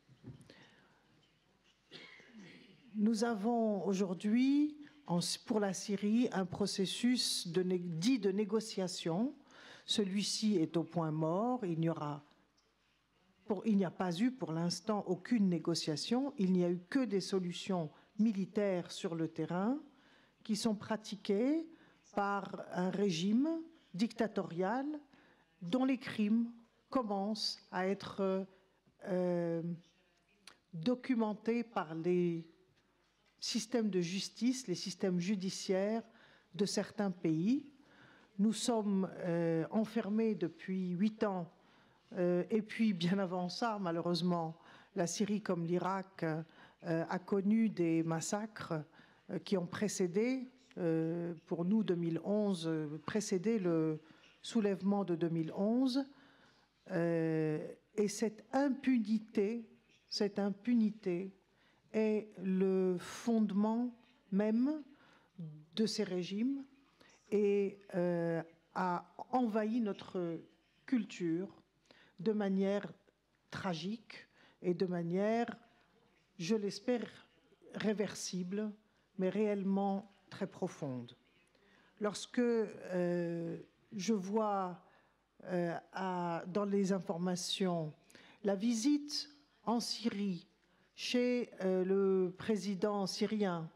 Nous avons aujourd'hui, pour la Syrie, un processus dit de négociation. Celui-ci est au point mort. Il n'y a pas eu pour l'instant aucune négociation. Il n'y a eu que des solutions militaires sur le terrain qui sont pratiquées par un régime dictatorial dont les crimes commencent à être documentés par les systèmes de justice, les systèmes judiciaires de certains pays. Nous sommes enfermés depuis 8 ans, et puis bien avant ça, malheureusement, la Syrie comme l'Irak a connu des massacres qui ont précédé, pour nous 2011, précédé le soulèvement de 2011. Et cette impunité est le fondement même de ces régimes et a envahi notre culture de manière tragique et de manière, je l'espère, réversible, mais réellement très profonde. Lorsque je vois dans les informations la visite en Syrie chez le président syrien,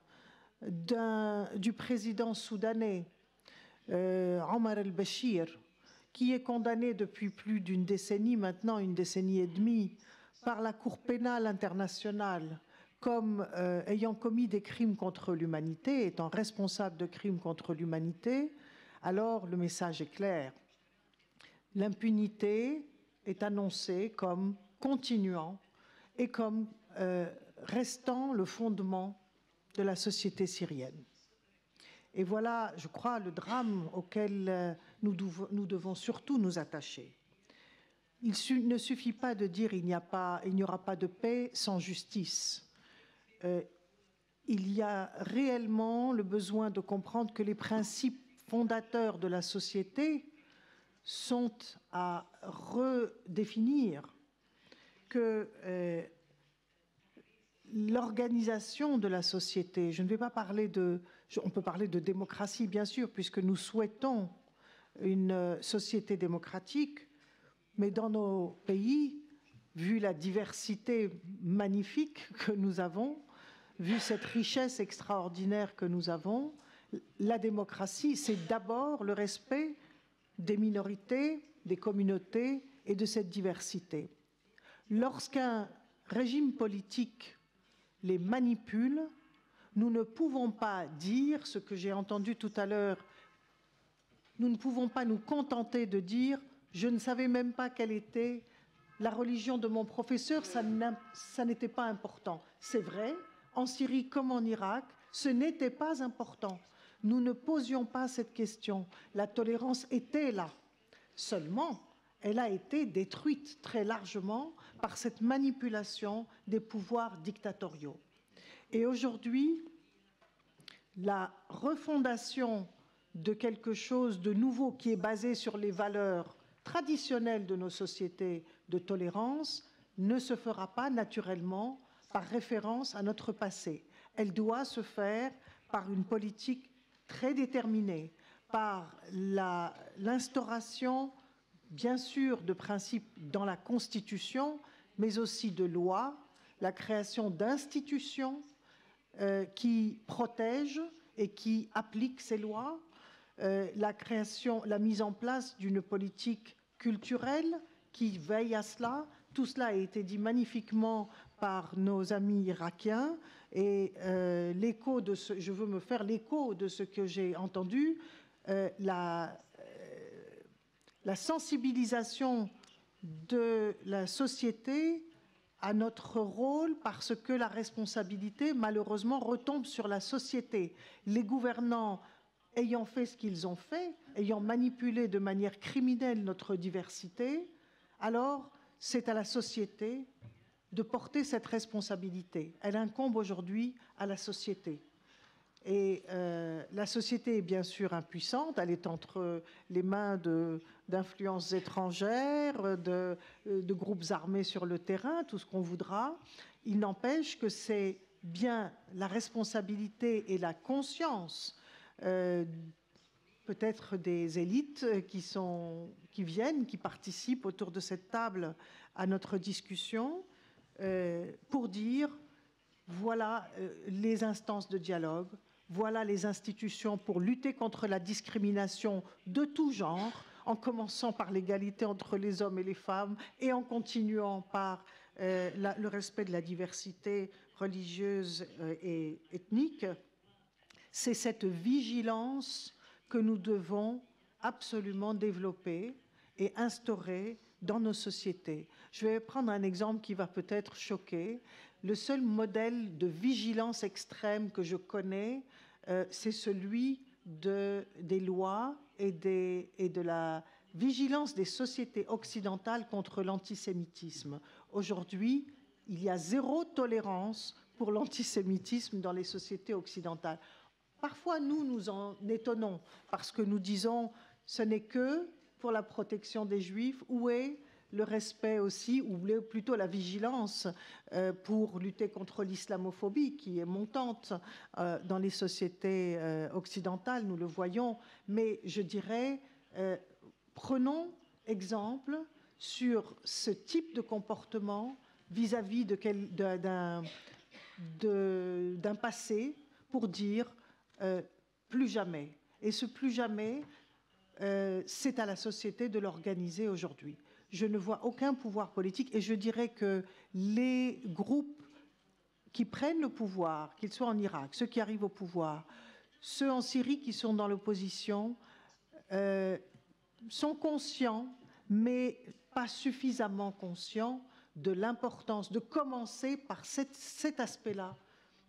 du président soudanais, Omar el-Béchir, qui est condamné depuis plus d'une décennie, maintenant une décennie et demie, par la Cour pénale internationale comme ayant commis des crimes contre l'humanité, étant responsable de crimes contre l'humanité, alors le message est clair. L'impunité est annoncée comme continuant et comme restant le fondement de la société syrienne. Et voilà, je crois, le drame auquel nous devons surtout nous attacher. Il ne suffit pas de dire il n'y aura pas de paix sans justice. Il y a réellement le besoin de comprendre que les principes fondateurs de la société sont à redéfinir, que l'organisation de la société, je ne vais pas parler on peut parler de démocratie bien sûr, puisque nous souhaitons une société démocratique, mais dans nos pays, vu la diversité magnifique que nous avons, vu cette richesse extraordinaire que nous avons, la démocratie, c'est d'abord le respect des minorités, des communautés et de cette diversité. Lorsqu'un régime politique les manipule, nous ne pouvons pas dire ce que j'ai entendu tout à l'heure, nous ne pouvons pas nous contenter de dire « je ne savais même pas quelle était la religion de mon professeur, ça n'était pas important ». C'est vrai, en Syrie comme en Irak, ce n'était pas important. Nous ne posions pas cette question. La tolérance était là. Seulement, elle a été détruite très largement par cette manipulation des pouvoirs dictatoriaux. Et aujourd'hui, la refondation de quelque chose de nouveau qui est basé sur les valeurs traditionnelles de nos sociétés de tolérance ne se fera pas naturellement par référence à notre passé. Elle doit se faire par une politique très déterminée, par l'instauration, bien sûr, de principes dans la Constitution, mais aussi de lois, la création d'institutions qui protègent et qui appliquent ces lois, la mise en place d'une politique culturelle qui veille à cela. Tout cela a été dit magnifiquement par nos amis irakiens et je veux me faire l'écho de ce que j'ai entendu. la sensibilisation de la société à notre rôle, parce que la responsabilité, malheureusement, retombe sur la société. Les gouvernants ayant fait ce qu'ils ont fait, ayant manipulé de manière criminelle notre diversité, alors c'est à la société de porter cette responsabilité. Elle incombe aujourd'hui à la société. Et la société est bien sûr impuissante, elle est entre les mains d'influences étrangères, de groupes armés sur le terrain, tout ce qu'on voudra. Il n'empêche que c'est bien la responsabilité et la conscience peut-être des élites qui viennent, qui participent autour de cette table à notre discussion pour dire voilà les instances de dialogue, voilà les institutions pour lutter contre la discrimination de tout genre, en commençant par l'égalité entre les hommes et les femmes et en continuant par le respect de la diversité religieuse et ethnique. C'est cette vigilance que nous devons absolument développer et instaurer dans nos sociétés. Je vais prendre un exemple qui va peut-être choquer. Le seul modèle de vigilance extrême que je connais, c'est celui des lois et de la vigilance des sociétés occidentales contre l'antisémitisme. Aujourd'hui, il y a zéro tolérance pour l'antisémitisme dans les sociétés occidentales. Parfois, nous en étonnons parce que nous disons ce n'est que pour la protection des Juifs. Où est le respect aussi, ou plutôt la vigilance pour lutter contre l'islamophobie qui est montante dans les sociétés occidentales, nous le voyons. Mais je dirais, prenons exemple sur ce type de comportement vis-à-vis d'un passé pour dire plus jamais. Et ce plus jamais, c'est à la société de l'organiser aujourd'hui. Je ne vois aucun pouvoir politique et je dirais que les groupes qui prennent le pouvoir, qu'ils soient en Irak, ceux qui arrivent au pouvoir, ceux en Syrie qui sont dans l'opposition, sont conscients, mais pas suffisamment conscients de l'importance de commencer par cet aspect-là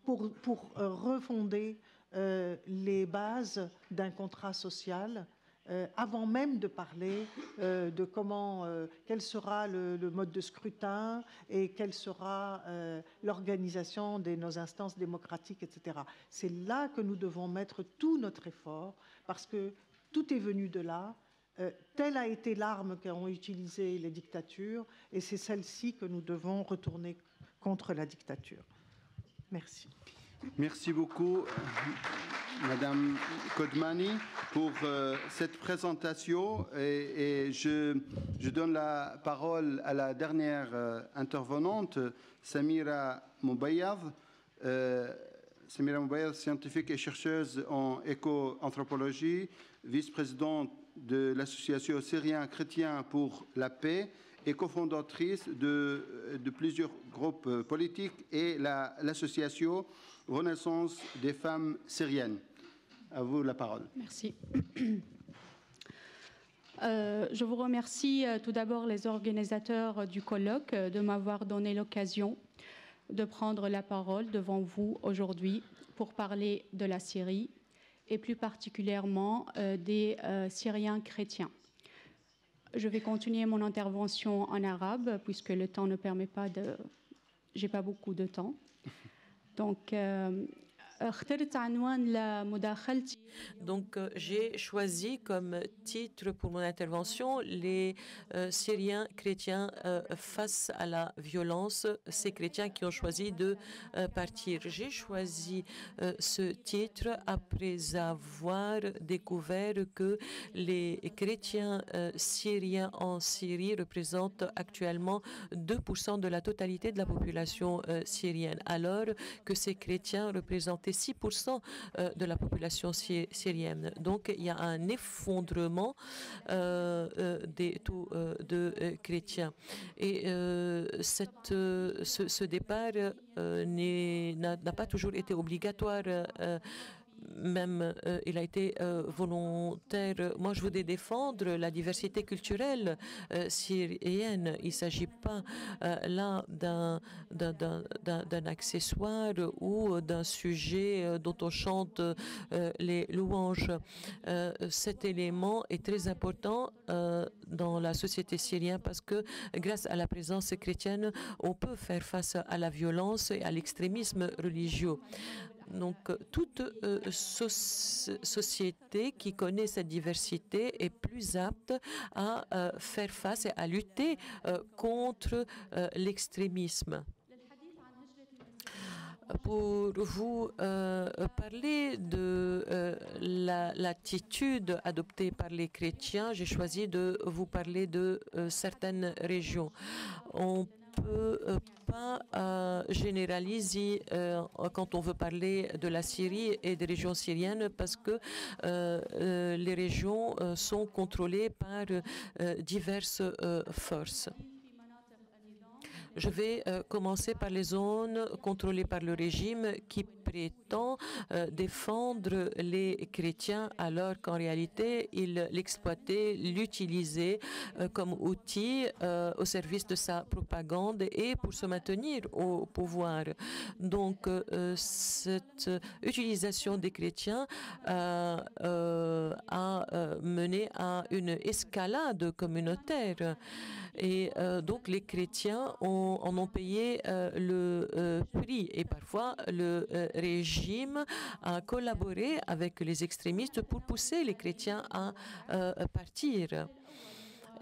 pour refonder les bases d'un contrat social avant même de parler de quel sera le mode de scrutin et quelle sera l'organisation de nos instances démocratiques, etc. C'est là que nous devons mettre tout notre effort, parce que tout est venu de là. Telle a été l'arme qu'ont utilisée les dictatures, et c'est celle-ci que nous devons retourner contre la dictature. Merci. Merci beaucoup, Madame Kodmani, pour cette présentation. Et je donne la parole à la dernière intervenante, Samira Moubayad. Samira Moubayad, scientifique et chercheuse en éco-anthropologie, vice-présidente de l'association Syriens chrétiens pour la paix et cofondatrice de plusieurs groupes politiques et l'association Renaissance des femmes syriennes. À vous la parole. Merci. Je vous remercie tout d'abord les organisateurs du colloque de m'avoir donné l'occasion de prendre la parole devant vous aujourd'hui pour parler de la Syrie et plus particulièrement des Syriens chrétiens. Je vais continuer mon intervention en arabe puisque le temps ne permet pas de... J'ai pas beaucoup de temps. Donc, j'ai choisi comme titre pour mon intervention les Syriens chrétiens face à la violence, ces chrétiens qui ont choisi de partir. J'ai choisi ce titre après avoir découvert que les chrétiens syriens en Syrie représentent actuellement 2% de la totalité de la population syrienne, alors que ces chrétiens représentaient 6% de la population syrienne. Donc, il y a un effondrement des taux de chrétiens. Et ce départ n'a pas toujours été obligatoire. même il a été volontaire. Moi, je voudrais défendre la diversité culturelle syrienne. Il ne s'agit pas là d'un accessoire ou d'un sujet dont on chante les louanges. Cet élément est très important dans la société syrienne parce que grâce à la présence chrétienne, on peut faire face à la violence et à l'extrémisme religieux. Donc, toute société qui connaît cette diversité est plus apte à faire face et à lutter contre l'extrémisme. Pour vous parler de l'attitude adoptée par les chrétiens, j'ai choisi de vous parler de certaines régions. On peut pas généraliser quand on veut parler de la Syrie et des régions syriennes parce que les régions sont contrôlées par diverses forces. Je vais commencer par les zones contrôlées par le régime qui prétend défendre les chrétiens alors qu'en réalité, il l'exploitait, l'utilisait comme outil au service de sa propagande et pour se maintenir au pouvoir. Donc, cette utilisation des chrétiens a mené à une escalade communautaire. Et donc, les chrétiens en ont payé le prix. Et parfois, le régime a collaboré avec les extrémistes pour pousser les chrétiens à partir.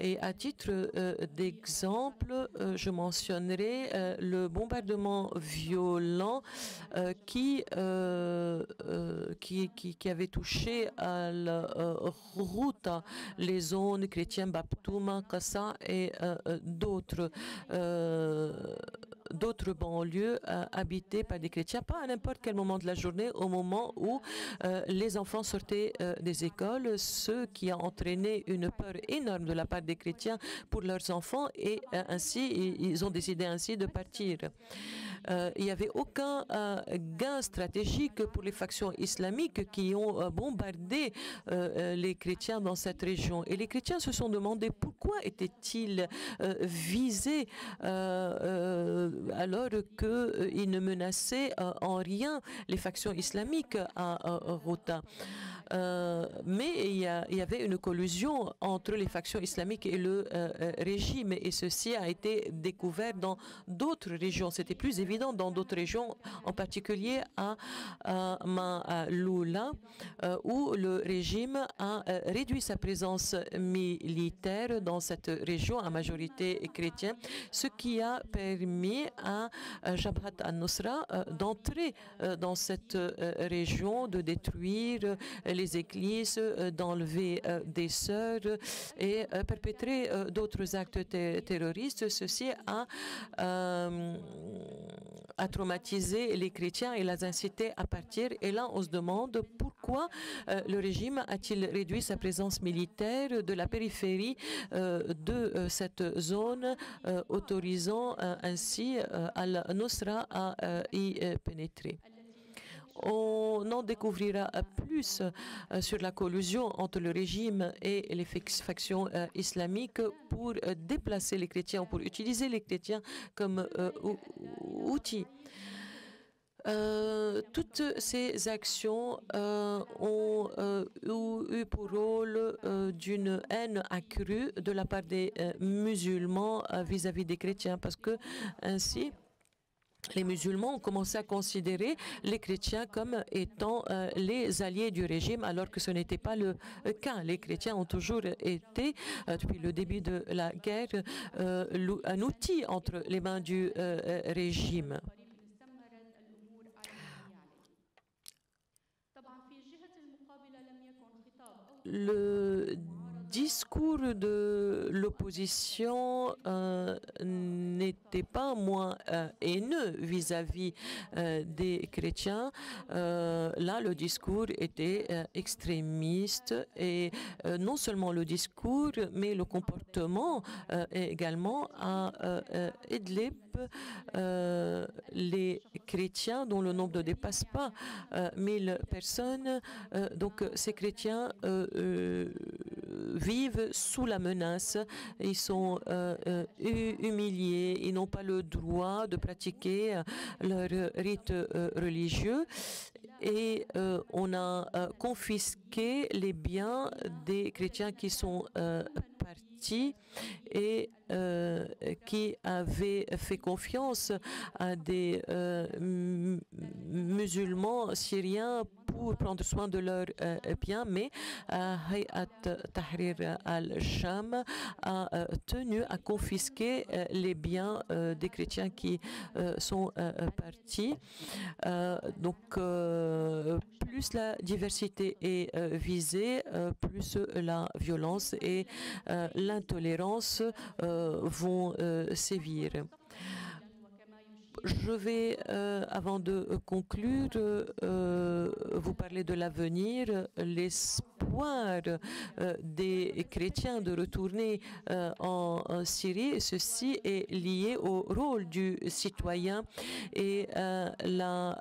Et à titre d'exemple, je mentionnerai le bombardement violent qui avait touché à la route, les zones chrétiennes Baptouma, Kassa et d'autres banlieues habitées par des chrétiens, pas à n'importe quel moment de la journée, au moment où les enfants sortaient des écoles, ce qui a entraîné une peur énorme de la part des chrétiens pour leurs enfants et ainsi, ils ont décidé ainsi de partir. Il n'y avait aucun gain stratégique pour les factions islamiques qui ont bombardé les chrétiens dans cette région. Et les chrétiens se sont demandé pourquoi étaient-ils visés alors qu'ils ne menaçaient en rien les factions islamiques à Ghouta. Mais il y avait une collusion entre les factions islamiques et le régime et ceci a été découvert dans d'autres régions. C'était plus évident dans d'autres régions, en particulier à Maloula, où le régime a réduit sa présence militaire dans cette région à majorité chrétienne, ce qui a permis à Jabhat al-Nusra d'entrer dans cette région, de détruire les églises, d'enlever des sœurs et perpétrer d'autres actes terroristes. Ceci a traumatisé les chrétiens et les incité à partir. Et là, on se demande pourquoi le régime a-t-il réduit sa présence militaire de la périphérie de cette zone, autorisant ainsi al-Nusra à y pénétrer. On en découvrira plus sur la collusion entre le régime et les factions islamiques pour déplacer les chrétiens, pour utiliser les chrétiens comme outils. Toutes ces actions ont eu pour rôle d'une haine accrue de la part des musulmans vis-à-vis des chrétiens, parce que ainsi, les musulmans ont commencé à considérer les chrétiens comme étant les alliés du régime, alors que ce n'était pas le cas. Les chrétiens ont toujours été, depuis le début de la guerre, un outil entre les mains du régime. Le discours de l'opposition n'était pas moins haineux vis-à-vis des chrétiens. Là, le discours était extrémiste et non seulement le discours, mais le comportement également à Idlib. Les chrétiens dont le nombre ne dépasse pas 1000 personnes, donc ces chrétiens vivent sous la menace, ils sont humiliés, ils n'ont pas le droit de pratiquer leur rite religieux et on a confisqué les biens des chrétiens qui sont partis et qui avaient fait confiance à des musulmans syriens pour prendre soin de leurs biens, mais Hayat Tahrir al-Sham a tenu à confisquer les biens des chrétiens qui sont partis. Donc, plus la diversité est visée, plus la violence et l'intolérance vont sévir. Je vais, avant de conclure, vous parler de l'avenir, l'espoir des chrétiens de retourner en Syrie. Et ceci est lié au rôle du citoyen et la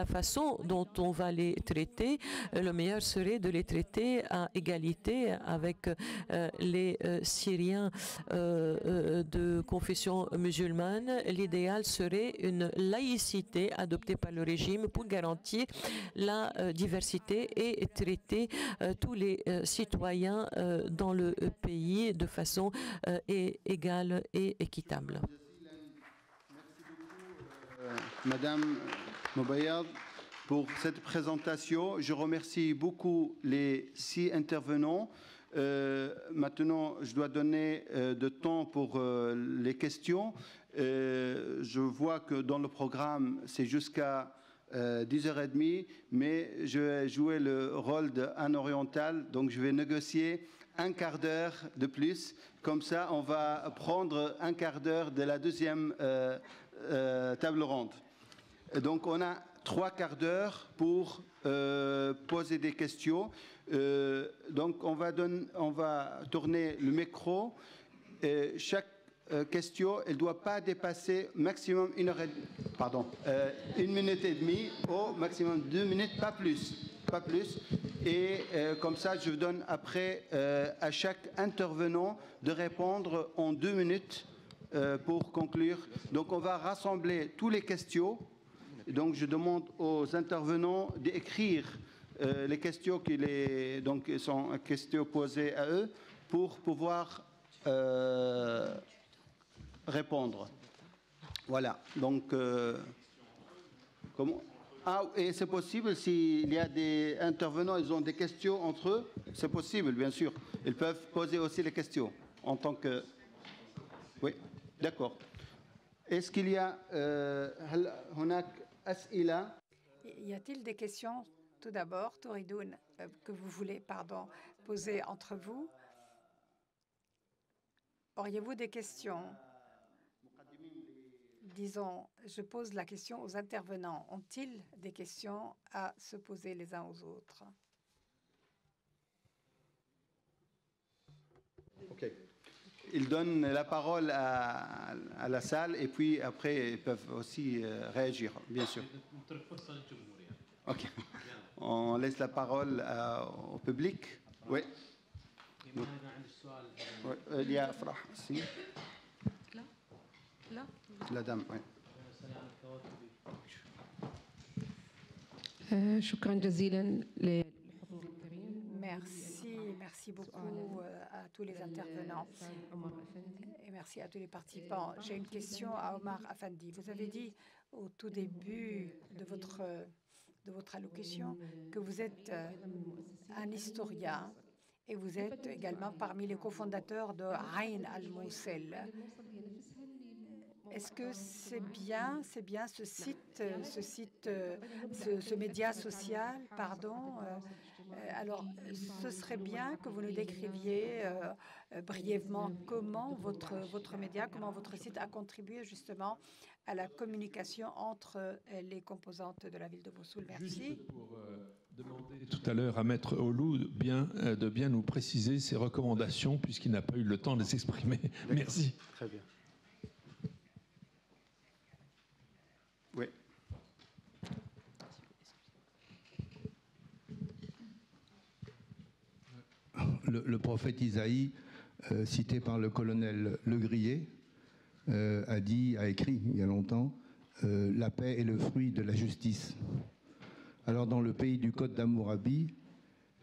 façon dont on va les traiter. Le meilleur serait de les traiter à égalité avec les Syriens de confession musulmane. L'idéal serait une laïcité adoptée par le régime pour garantir la diversité et traiter tous les citoyens dans le pays de façon égale et équitable. Madame Mobayad, pour cette présentation. Je remercie beaucoup les 6 intervenants. Maintenant, je dois donner de temps pour les questions. Je vois que dans le programme, c'est jusqu'à 10h30, mais je vais jouer le rôle d'un oriental, donc je vais négocier un quart d'heure de plus. Comme ça, on va prendre un quart d'heure de la deuxième table ronde. Donc, on a 3 quarts d'heure pour poser des questions. Donc, on va tourner le micro. Chaque question, elle ne doit pas dépasser maximum 1 minute et demie, au maximum 2 minutes, pas plus. Pas plus. Et comme ça, je donne après à chaque intervenant de répondre en 2 minutes pour conclure. Donc, on va rassembler toutes les questions. Donc, je demande aux intervenants d'écrire les questions qui sont questions posées à eux pour pouvoir répondre. Voilà. Donc, comment? Ah, et c'est possible, s'il y a des intervenants, ils ont des questions entre eux, c'est possible, bien sûr. Ils peuvent poser aussi les questions en tant que... Oui, d'accord. Est-ce qu'il y a... Y a-t-il des questions, tout d'abord, Toridoun, que vous voulez poser entre vous? Auriez-vous des questions? Disons, je pose la question aux intervenants. Ont-ils des questions à se poser les uns aux autres? OK. Ils donnent la parole à la salle et puis après, ils peuvent aussi réagir, bien sûr. OK. On laisse la parole au public. Oui. Il y a Farah ici. La dame, oui. Merci beaucoup à tous les intervenants et merci à tous les participants. J'ai une question à Omar Afandi. Vous avez dit au tout début de votre allocution que vous êtes un historien et vous êtes également parmi les cofondateurs de Ain al-Moussel. Est-ce que c'est bien ce média social, Alors, ce serait bien que vous nous décriviez brièvement comment votre média, comment votre site a contribué justement à la communication entre les composantes de la ville de Mossoul. Merci. Juste pour demander tout à l'heure à Maître Olou de bien nous préciser ses recommandations, puisqu'il n'a pas eu le temps de les exprimer. Merci. Très bien. Oui. Le prophète Isaïe, cité par le colonel Legrier, a écrit il y a longtemps, la paix est le fruit de la justice. Alors dans le pays du Code d'Hammurabi,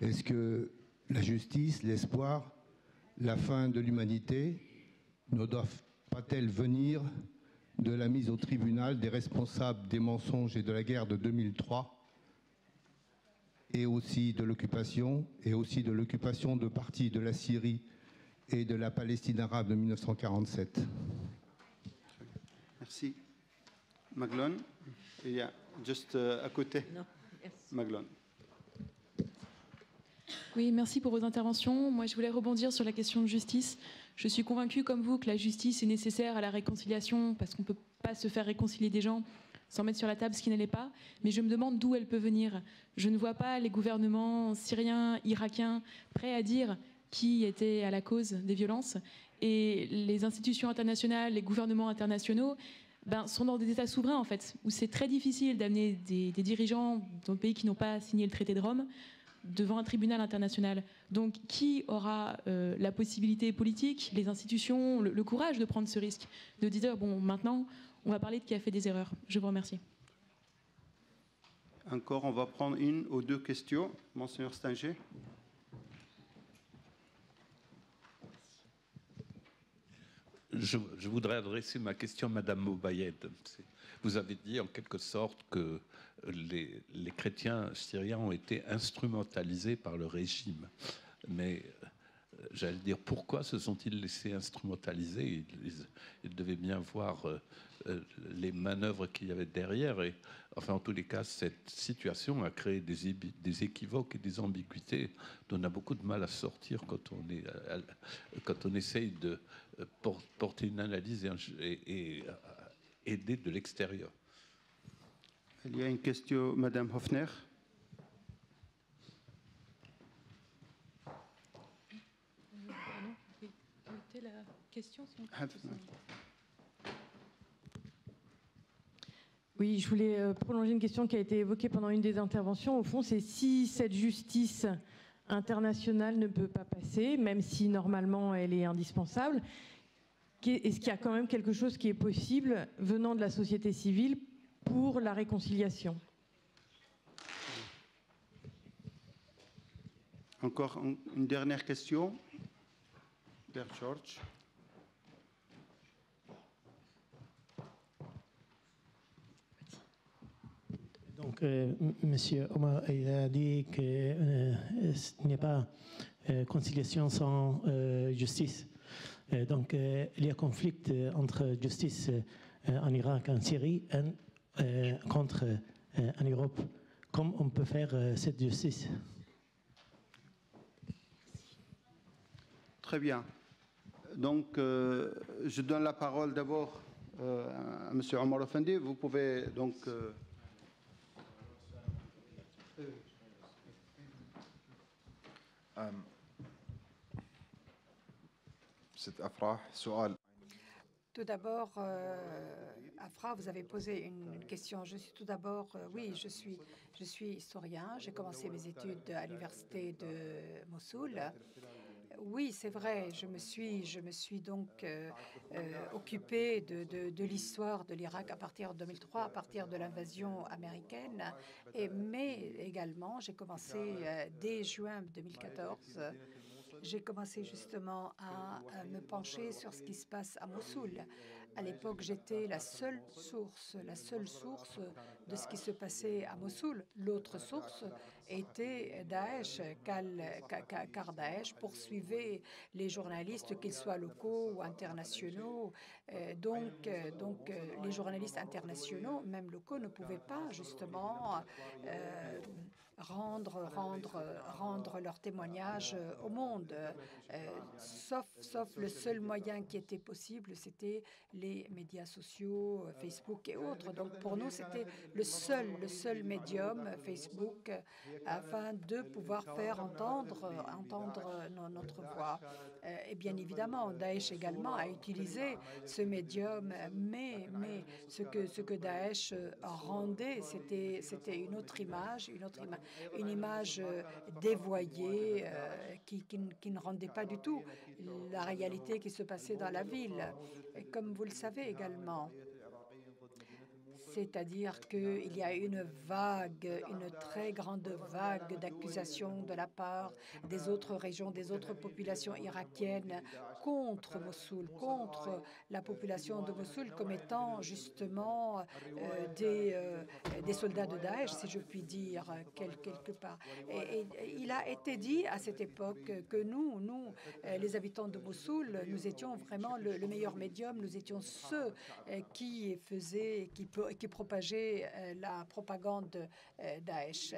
est-ce que la justice, l'espoir, la fin de l'humanité ne doivent pas-elles venir de la mise au tribunal des responsables des mensonges et de la guerre de 2003 et aussi de l'occupation de parties de la Syrie et de la Palestine arabe de 1947. Merci. Maglone, il y a juste à côté. Non, merci. Maglone. Oui, merci pour vos interventions. Moi, je voulais rebondir sur la question de justice. Je suis convaincue, comme vous, que la justice est nécessaire à la réconciliation, parce qu'on ne peut pas se faire réconcilier des gens sans mettre sur la table ce qui n'allait pas. Mais je me demande d'où elle peut venir. Je ne vois pas les gouvernements syriens, irakiens, prêts à dire qui était à la cause des violences. Et les institutions internationales, les gouvernements internationaux, sont dans des États souverains, en fait, où c'est très difficile d'amener des dirigeants dans le pays qui n'ont pas signé le traité de Rome devant un tribunal international. Donc, qui aura la possibilité politique, les institutions, le courage de prendre ce risque, de dire, bon, maintenant, on va parler de qui a fait des erreurs. Je vous remercie. Encore, on va prendre une ou deux questions. Monseigneur Stinger. Je voudrais adresser ma question à Madame Mobayed. Vous avez dit en quelque sorte que les chrétiens syriens ont été instrumentalisés par le régime. Mais j'allais dire, pourquoi se sont-ils laissés instrumentaliser? Ils devaient bien voir les manœuvres qu'il y avait derrière. Et, enfin, en tous les cas, cette situation a créé des équivoques et des ambiguïtés dont on a beaucoup de mal à sortir quand on essaye de porter une analyse et aider de l'extérieur. Il y a une question, Madame Hoffner. La question, oui, je voulais prolonger une question qui a été évoquée pendant une des interventions. Au fond, c'est si cette justice internationale ne peut pas passer, même si normalement elle est indispensable, est-ce qu'il y a quand même quelque chose qui est possible venant de la société civile pour la réconciliation? Encore une dernière question. Père George. Donc, Monsieur Omar a dit qu'il n'y a pas conciliation sans justice. Donc, il y a conflit entre justice en Irak, en Syrie, et contre en Europe. Comment on peut faire cette justice? Très bien. Donc, je donne la parole d'abord à M. Omar Effendi. Vous pouvez donc... Tout d'abord, Afra, vous avez posé une question. Je suis tout d'abord, oui, je suis historien. J'ai commencé mes études à l'université de Mossoul. Oui, c'est vrai. Je me suis donc occupée de l'histoire de l'Irak à partir de 2003, à partir de l'invasion américaine. Mais également, j'ai commencé dès juin 2014. J'ai commencé justement à me pencher sur ce qui se passe à Mossoul. À l'époque, j'étais la seule source de ce qui se passait à Mossoul. L'autre source était Daesh, car Daesh poursuivait les journalistes, qu'ils soient locaux ou internationaux. Donc, les journalistes internationaux, même locaux, ne pouvaient pas justement rendre leur témoignage au monde. Sauf le seul moyen qui était possible, c'était les médias sociaux, Facebook et autres. Donc pour nous, c'était le seul médium, Facebook, afin de pouvoir faire entendre notre voix. Et bien évidemment, Daesh également a utilisé ce médium, mais ce que Daesh rendait, c'était une autre image, une image dévoyée qui ne rendait pas du tout la réalité qui se passait dans la ville. Et comme vous le savez également, c'est-à-dire qu'il y a une très grande vague d'accusations de la part des autres régions, des autres populations irakiennes contre Mossoul, contre la population de Mossoul comme étant justement des soldats de Daesh, si je puis dire, quelque part. Et il a été dit à cette époque que nous, les habitants de Mossoul, nous étions vraiment le meilleur médium, nous étions ceux qui propageaient la propagande Daesh.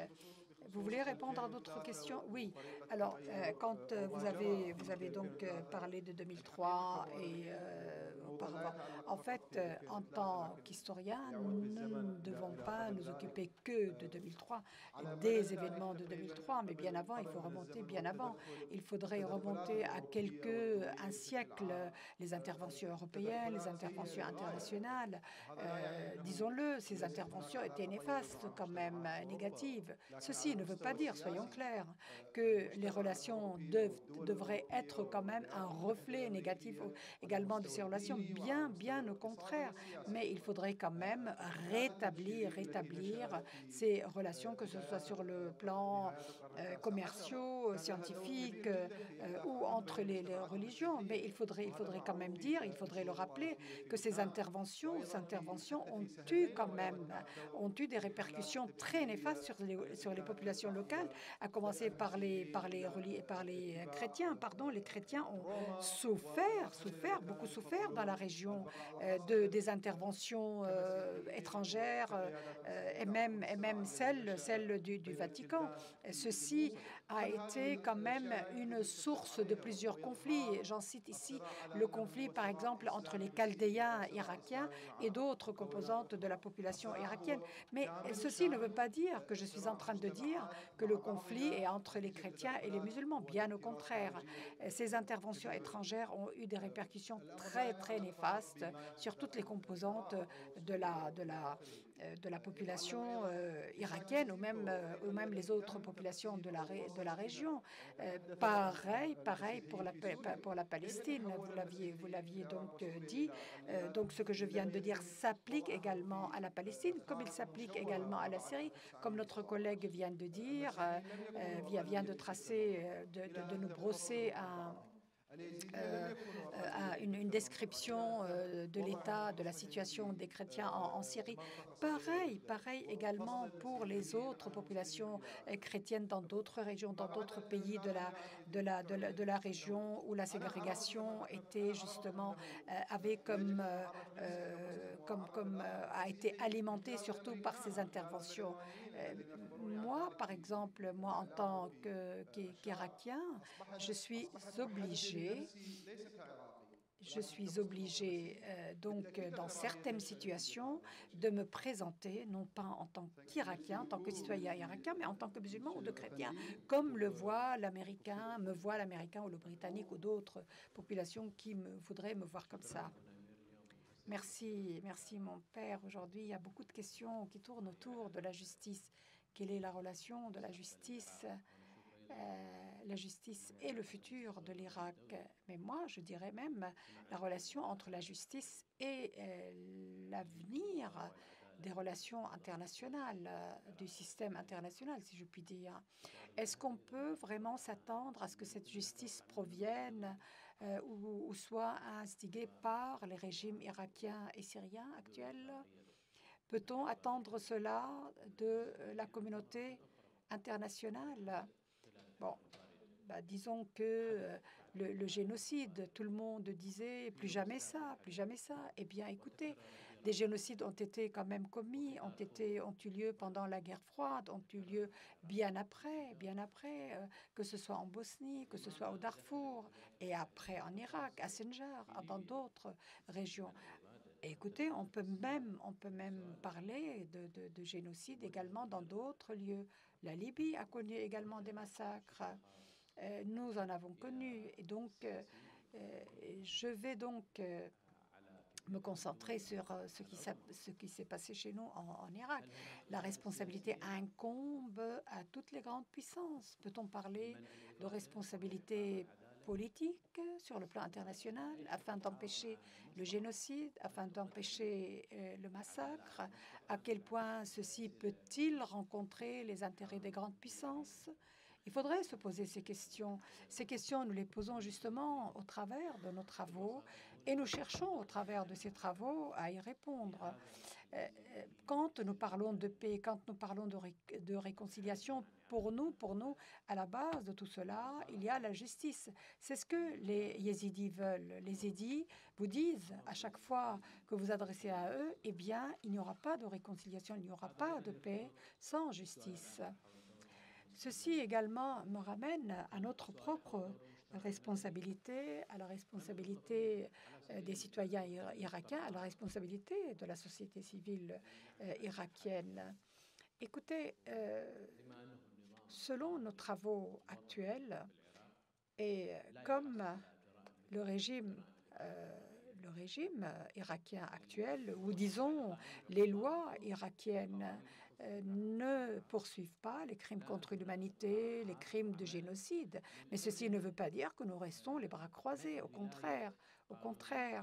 Vous voulez répondre à d'autres questions? Oui. Alors, quand vous avez donc parlé de 2003 et auparavant, en fait, en tant qu'historien, nous ne devons pas nous occuper que de 2003, des événements de 2003, mais bien avant, il faut remonter bien avant. Il faudrait remonter à un siècle, les interventions européennes, les interventions internationales. Disons-le, ces interventions étaient néfastes quand même, négatives. Ceci ne veut pas dire, soyons clairs, que les relations devraient être quand même un reflet négatif également de ces relations, bien au contraire. Mais il faudrait quand même rétablir ces relations, que ce soit sur le plan commerciaux, scientifiques ou entre les religions. Mais il faudrait quand même dire, il faudrait le rappeler, que ces interventions ont eu des répercussions très néfastes sur les populations locales, à commencer par les chrétiens. Les chrétiens ont beaucoup souffert dans la région des interventions étrangères et même celles du Vatican. Ceci a été quand même une source de plusieurs conflits. J'en cite ici le conflit, par exemple, entre les Chaldéens irakiens et d'autres composantes de la population irakienne. Mais ceci ne veut pas dire que je suis en train de dire que le conflit est entre les chrétiens et les musulmans. Bien au contraire, ces interventions étrangères ont eu des répercussions très néfastes sur toutes les composantes de la population irakienne ou même les autres populations de la région. Pareil pour la Palestine. Vous l'aviez donc dit. Donc ce que je viens de dire s'applique également à la Palestine, comme il s'applique également à la Syrie, comme notre collègue vient de dire, vient de tracer, de nous brosser une description de l'état, de la situation des chrétiens en Syrie. Pareil également pour les autres populations chrétiennes dans d'autres régions, dans d'autres pays de la région où la ségrégation était justement a été alimentée surtout par ces interventions. Moi, par exemple, en tant qu'Irakien, je suis obligée donc dans certaines situations de me présenter non pas en tant qu'Irakien, en tant que citoyen irakien, mais en tant que musulman ou de chrétien, comme me voit l'Américain ou le Britannique ou d'autres populations qui voudraient me voir comme ça. Merci mon père. Aujourd'hui, il y a beaucoup de questions qui tournent autour de la justice. Quelle est la relation de la justice et le futur de l'Irak? Mais moi, je dirais même la relation entre la justice et l'avenir des relations internationales, du système international, si je puis dire. Est-ce qu'on peut vraiment s'attendre à ce que cette justice provienne ou soit instigée par les régimes irakiens et syriens actuels? Peut-on attendre cela de la communauté internationale? Bon, disons que le génocide, tout le monde disait plus jamais ça. Eh bien, écoutez, des génocides ont été quand même commis, ont eu lieu pendant la guerre froide, ont eu lieu bien après, que ce soit en Bosnie, que ce soit au Darfour, et après en Irak, à Sinjar, dans d'autres régions. Et écoutez, on peut même parler de génocide également dans d'autres lieux. La Libye a connu également des massacres. Nous en avons connu. Et donc, je vais donc me concentrer sur ce qui s'est passé chez nous en Irak. La responsabilité incombe à toutes les grandes puissances. Peut-on parler de responsabilité politique sur le plan international afin d'empêcher le génocide, afin d'empêcher le massacre? À quel point ceci peut-il rencontrer les intérêts des grandes puissances? Il faudrait se poser ces questions. Ces questions, nous les posons justement au travers de nos travaux et nous cherchons au travers de ces travaux à y répondre. Quand nous parlons de paix, quand nous parlons de réconciliation, pour nous, à la base de tout cela, il y a la justice. C'est ce que les Yézidis veulent. Les Yézidis vous disent à chaque fois que vous adressez à eux, eh bien, il n'y aura pas de réconciliation, il n'y aura pas de paix sans justice. Ceci également me ramène à notre propre responsabilité, à la responsabilité des citoyens irakiens, à la responsabilité de la société civile irakienne. Écoutez, selon nos travaux actuels, et comme le régime irakien actuel, ou disons les lois irakiennes, ne poursuivent pas les crimes contre l'humanité, les crimes de génocide. Mais ceci ne veut pas dire que nous restons les bras croisés. Au contraire,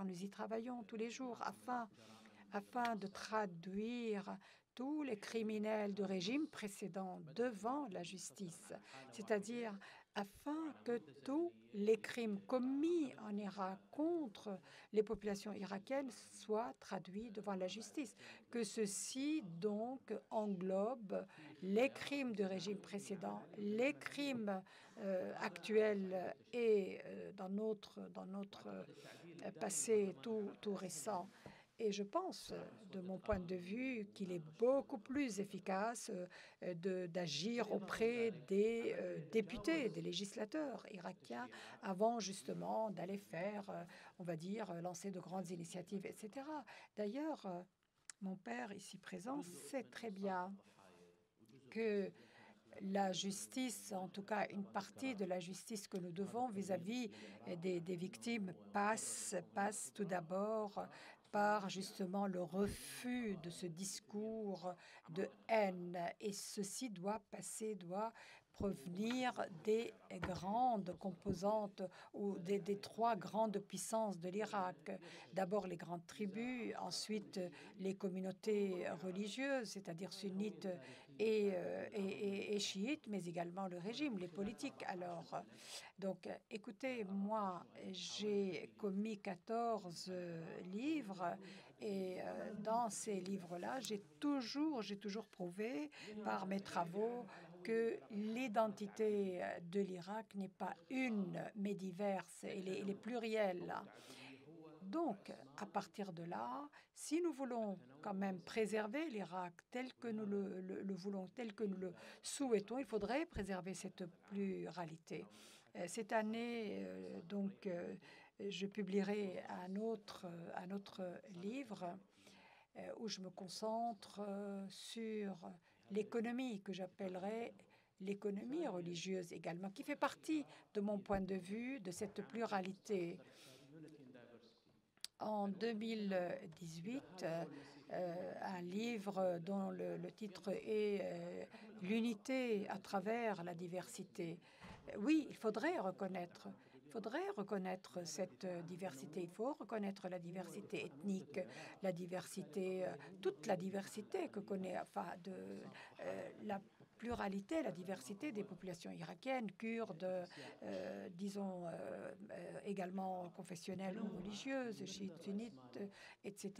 nous y travaillons tous les jours afin de traduire tous les criminels du régime précédent devant la justice, c'est-à-dire afin que tous les crimes commis en Irak contre les populations irakiennes soient traduits devant la justice, que ceci donc englobe les crimes du régime précédent, les crimes actuels et dans notre passé tout récent. Et je pense, de mon point de vue, qu'il est beaucoup plus efficace d'agir auprès des députés, des législateurs irakiens, avant justement d'aller faire, on va dire, lancer de grandes initiatives, etc. D'ailleurs, mon père, ici présent, sait très bien que la justice, en tout cas une partie de la justice que nous devons vis-à-vis des victimes, passe tout d'abord par justement le refus de ce discours de haine. Et ceci doit provenir des grandes composantes ou des trois grandes puissances de l'Irak. D'abord les grandes tribus, ensuite les communautés religieuses, c'est-à-dire sunnites et chiites, mais également le régime, les politiques. Alors, donc, écoutez, moi, j'ai commis 14 livres et dans ces livres-là, j'ai toujours prouvé par mes travaux que l'identité de l'Irak n'est pas une, mais diverse, elle est plurielle. Donc, à partir de là, si nous voulons quand même préserver l'Irak tel que nous le voulons, tel que nous le souhaitons, il faudrait préserver cette pluralité. Cette année, donc, je publierai un autre livre où je me concentre sur l'économie que j'appellerais l'économie religieuse également, qui fait partie, de mon point de vue, de cette pluralité. En 2018, un livre dont le titre est « L'unité à travers la diversité ». Oui, il faudrait reconnaître cette diversité. Il faut reconnaître la diversité ethnique, la diversité, toute la diversité que connaît, enfin, la pluralité, la diversité des populations irakiennes, kurdes, disons également confessionnelles ou religieuses, chiites, sunnites, etc.,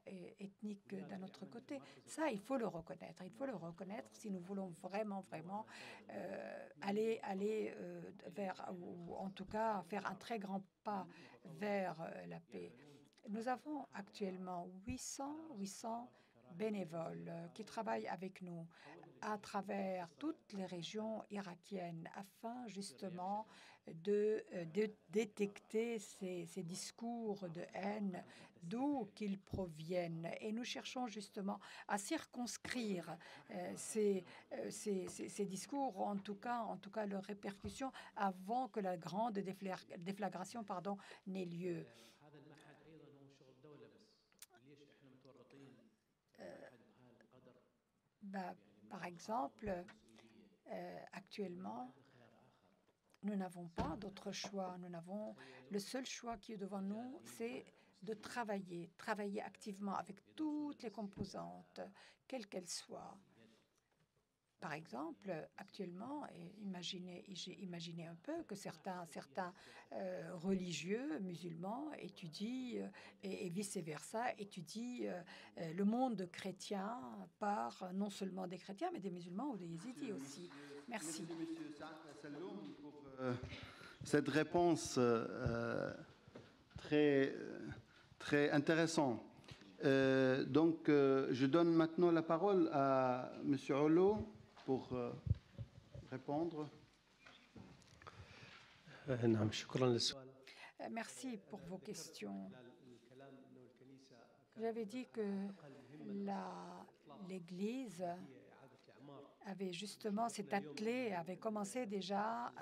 et ethniques d'un autre côté. Ça, il faut le reconnaître. Il faut le reconnaître si nous voulons vraiment aller vers, ou en tout cas faire un très grand pas vers la paix. Nous avons actuellement 800 bénévoles qui travaillent avec nous à travers toutes les régions irakiennes afin justement de détecter ces discours de haine, d'où qu'ils proviennent. Et nous cherchons justement à circonscrire ces discours, en tout cas leurs répercussions, avant que la grande déflagration n'ait lieu. Par exemple, actuellement, nous n'avons pas d'autre choix. Le seul choix qui est devant nous, c'est de travailler activement avec toutes les composantes, quelles qu'elles soient. Par exemple, actuellement, imaginez un peu que certains religieux musulmans étudient et vice-versa, étudient le monde chrétien par non seulement des chrétiens, mais des musulmans ou des yézidis aussi. Merci. Merci, M. Saad Salloum, pour cette réponse très intéressante. Donc, je donne maintenant la parole à M. Olo pour répondre. Merci pour vos questions. J'avais dit que l'Église avait commencé déjà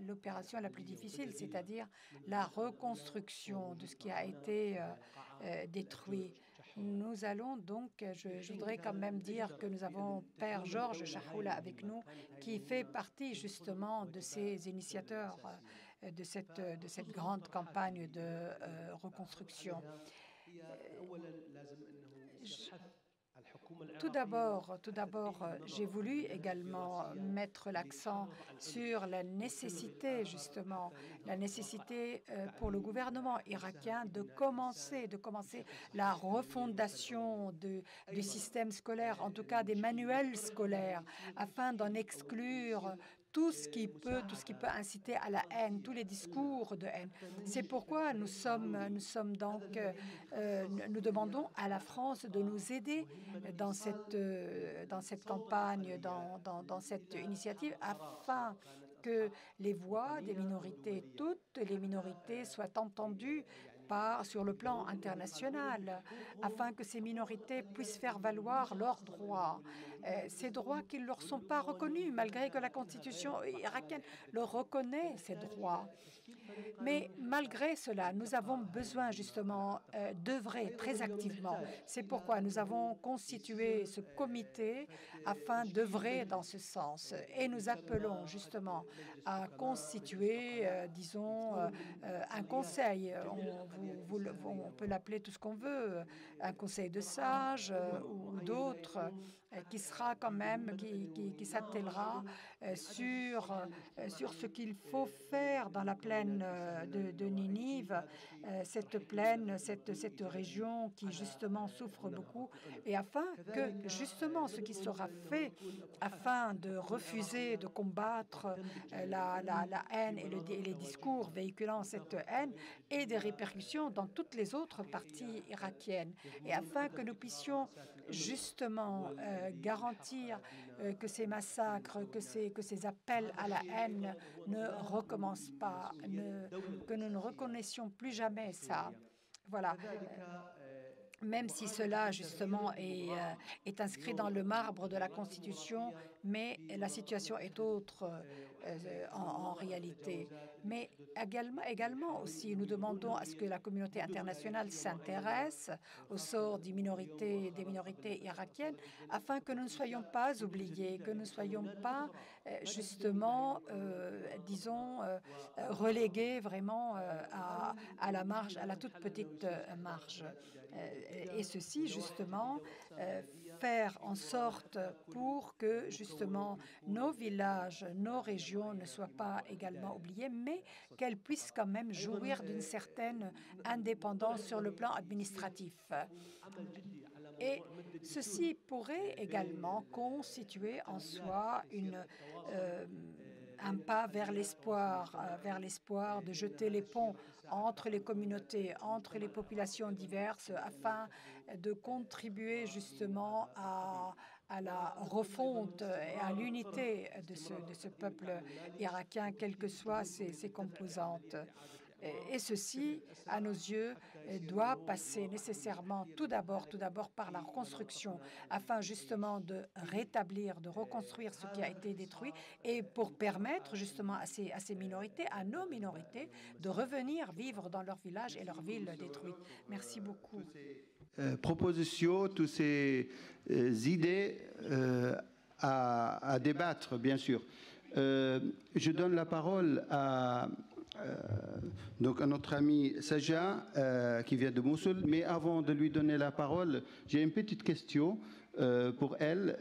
l'opération la plus difficile, c'est-à-dire la reconstruction de ce qui a été détruit. Nous allons donc, je voudrais quand même dire que nous avons Père Georges Chahoula avec nous, qui fait partie justement de ces initiateurs de cette grande campagne de reconstruction. Tout d'abord, j'ai voulu également mettre l'accent sur la nécessité, justement, pour le gouvernement irakien de commencer la refondation du système scolaire, en tout cas des manuels scolaires, afin d'en exclure tout ce qui peut inciter à la haine, tous les discours de haine. C'est pourquoi nous demandons à la France de nous aider dans cette campagne, dans cette initiative, afin que les voix des minorités, toutes les minorités, soient entendues sur le plan international, afin que ces minorités puissent faire valoir leurs droits, ces droits qui ne leur sont pas reconnus, malgré que la Constitution irakienne leur reconnaît ces droits. Mais malgré cela, nous avons besoin justement d'œuvrer très activement. C'est pourquoi nous avons constitué ce comité afin d'œuvrer dans ce sens. Et nous appelons justement à constituer, un conseil. On peut l'appeler tout ce qu'on veut, un conseil de sages ou d'autres, qui sera quand même, qui s'attellera sur ce qu'il faut faire dans la plaine de Ninive, cette plaine, cette région qui justement souffre beaucoup, et afin que justement ce qui sera fait afin de refuser de combattre la haine et les discours véhiculant cette haine ait des répercussions dans toutes les autres parties irakiennes, et afin que nous puissions justement garantir que ces massacres, que ces appels à la haine ne recommencent pas, que nous ne reconnaissions plus jamais ça. Voilà. Même si cela, justement, est inscrit dans le marbre de la Constitution, mais la situation est autre en réalité. Mais également aussi, nous demandons à ce que la communauté internationale s'intéresse au sort des minorités irakiennes, afin que nous ne soyons pas oubliés, que nous ne soyons pas, justement, relégués vraiment à la marge, à la toute petite marge. Et ceci, justement, faire en sorte pour que, justement, nos villages, nos régions ne soient pas également oubliées, mais qu'elles puissent quand même jouir d'une certaine indépendance sur le plan administratif. Et ceci pourrait également constituer en soi un pas vers l'espoir de jeter les ponts entre les communautés, entre les populations diverses, afin de contribuer justement à la refonte et à l'unité de ce peuple irakien, quelles que soient ses composantes. Et ceci, à nos yeux, doit passer nécessairement tout d'abord par la reconstruction, afin justement de rétablir, de reconstruire ce qui a été détruit, et pour permettre justement à ces minorités, à nos minorités, de revenir vivre dans leur village et leur ville détruite. Merci beaucoup. Propositions, toutes ces idées à débattre, bien sûr. Je donne la parole à notre ami Saja, qui vient de Mossoul. Mais avant de lui donner la parole, j'ai une petite question pour elle.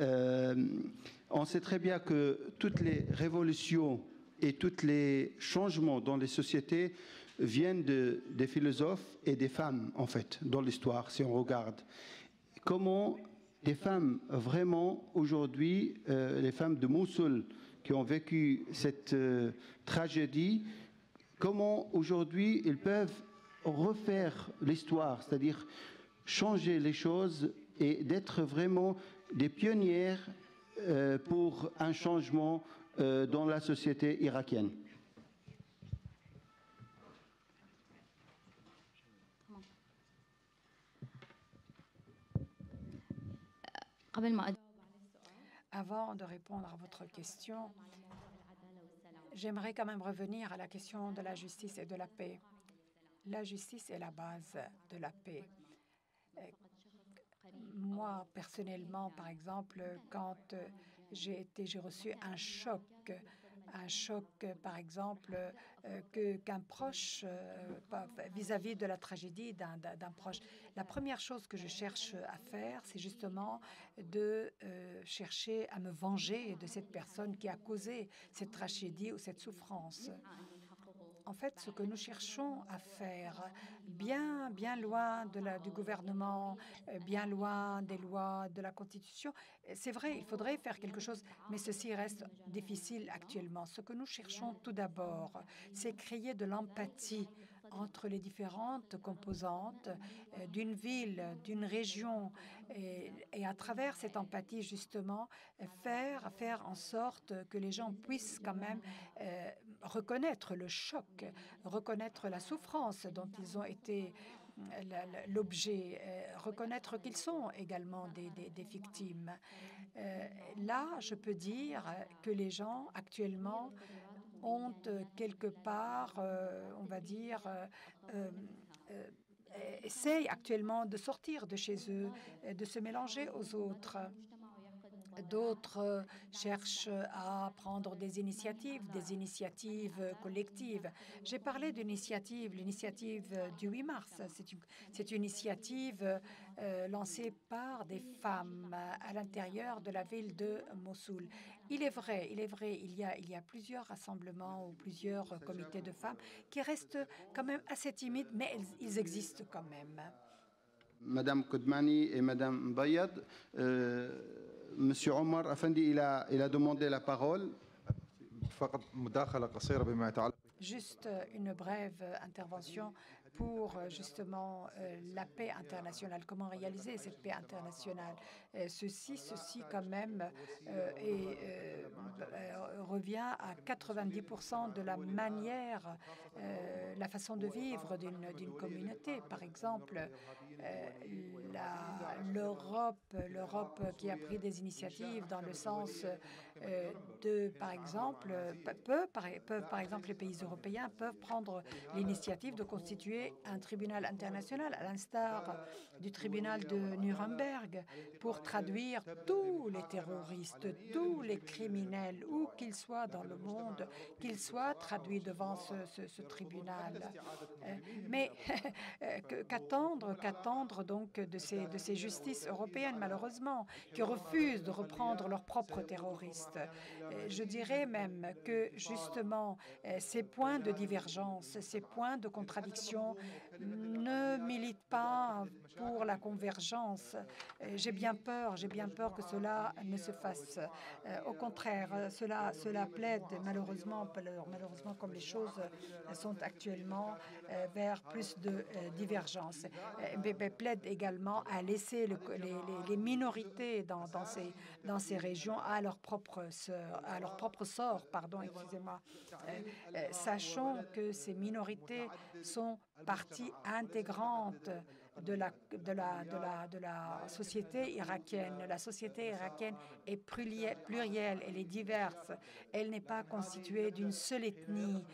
On sait très bien que toutes les révolutions et tous les changements dans les sociétés viennent des philosophes et des femmes, en fait, dans l'histoire, si on regarde. Comment des femmes, vraiment, aujourd'hui, les femmes de Mossoul qui ont vécu cette tragédie, comment aujourd'hui ils peuvent refaire l'histoire, c'est-à-dire changer les choses et d'être vraiment des pionnières pour un changement dans la société irakienne. Avant de répondre à votre question, j'aimerais quand même revenir à la question de la justice et de la paix. La justice est la base de la paix. Moi, personnellement, par exemple, quand j'ai reçu un choc, par exemple, qu'un proche, vis-à-vis de la tragédie d'un proche. La première chose que je cherche à faire, c'est justement de chercher à me venger de cette personne qui a causé cette tragédie ou cette souffrance. En fait, ce que nous cherchons à faire, bien loin du gouvernement, bien loin des lois, de la Constitution, c'est vrai, il faudrait faire quelque chose, mais ceci reste difficile actuellement. Ce que nous cherchons tout d'abord, c'est créer de l'empathie entre les différentes composantes d'une ville, d'une région, et à travers cette empathie, justement, faire en sorte que les gens puissent quand même reconnaître le choc, reconnaître la souffrance dont ils ont été l'objet, reconnaître qu'ils sont également des victimes. Là, je peux dire que les gens actuellement ont quelque part, on va dire, essayent actuellement de sortir de chez eux, de se mélanger aux autres. D'autres cherchent à prendre des initiatives collectives. J'ai parlé d'initiative, l'initiative du 8 mars. C'est une initiative lancée par des femmes à l'intérieur de la ville de Mossoul. Il est vrai, il y a plusieurs rassemblements ou plusieurs comités de femmes qui restent quand même assez timides, mais ils existent quand même. Madame Kodmani et Madame Bayad, Monsieur Omar Afendi, il a demandé la parole. Juste une brève intervention pour justement la paix internationale. Comment réaliser cette paix internationale? Ceci quand même revient à 90% de la manière, la façon de vivre d'une communauté. Par exemple, l'Europe qui a pris des initiatives dans le sens de, par exemple, par exemple, les pays européens peuvent prendre l'initiative de constituer un tribunal international, à l'instar du tribunal de Nuremberg, pour traduire tous les terroristes, tous les criminels, où qu'ils soient dans le monde, qu'ils soient traduits devant ce tribunal. Mais qu'attendre donc de ces justices européennes, malheureusement, qui refusent de reprendre leurs propres terroristes? Je dirais même que, justement, ces points de divergence, ces points de contradiction ne militent pas pour la convergence. J'ai bien peur que cela ne se fasse. Au contraire, cela plaide malheureusement, comme les choses sont actuellement, vers plus de divergence. Plaide également à laisser les minorités dans ces régions à leur propre sort. Excusez-moi. Sachons que ces minorités sont partie intégrante de la société irakienne. La société irakienne est plurielle, elle est diverse. Elle n'est pas constituée d'une seule ethnie,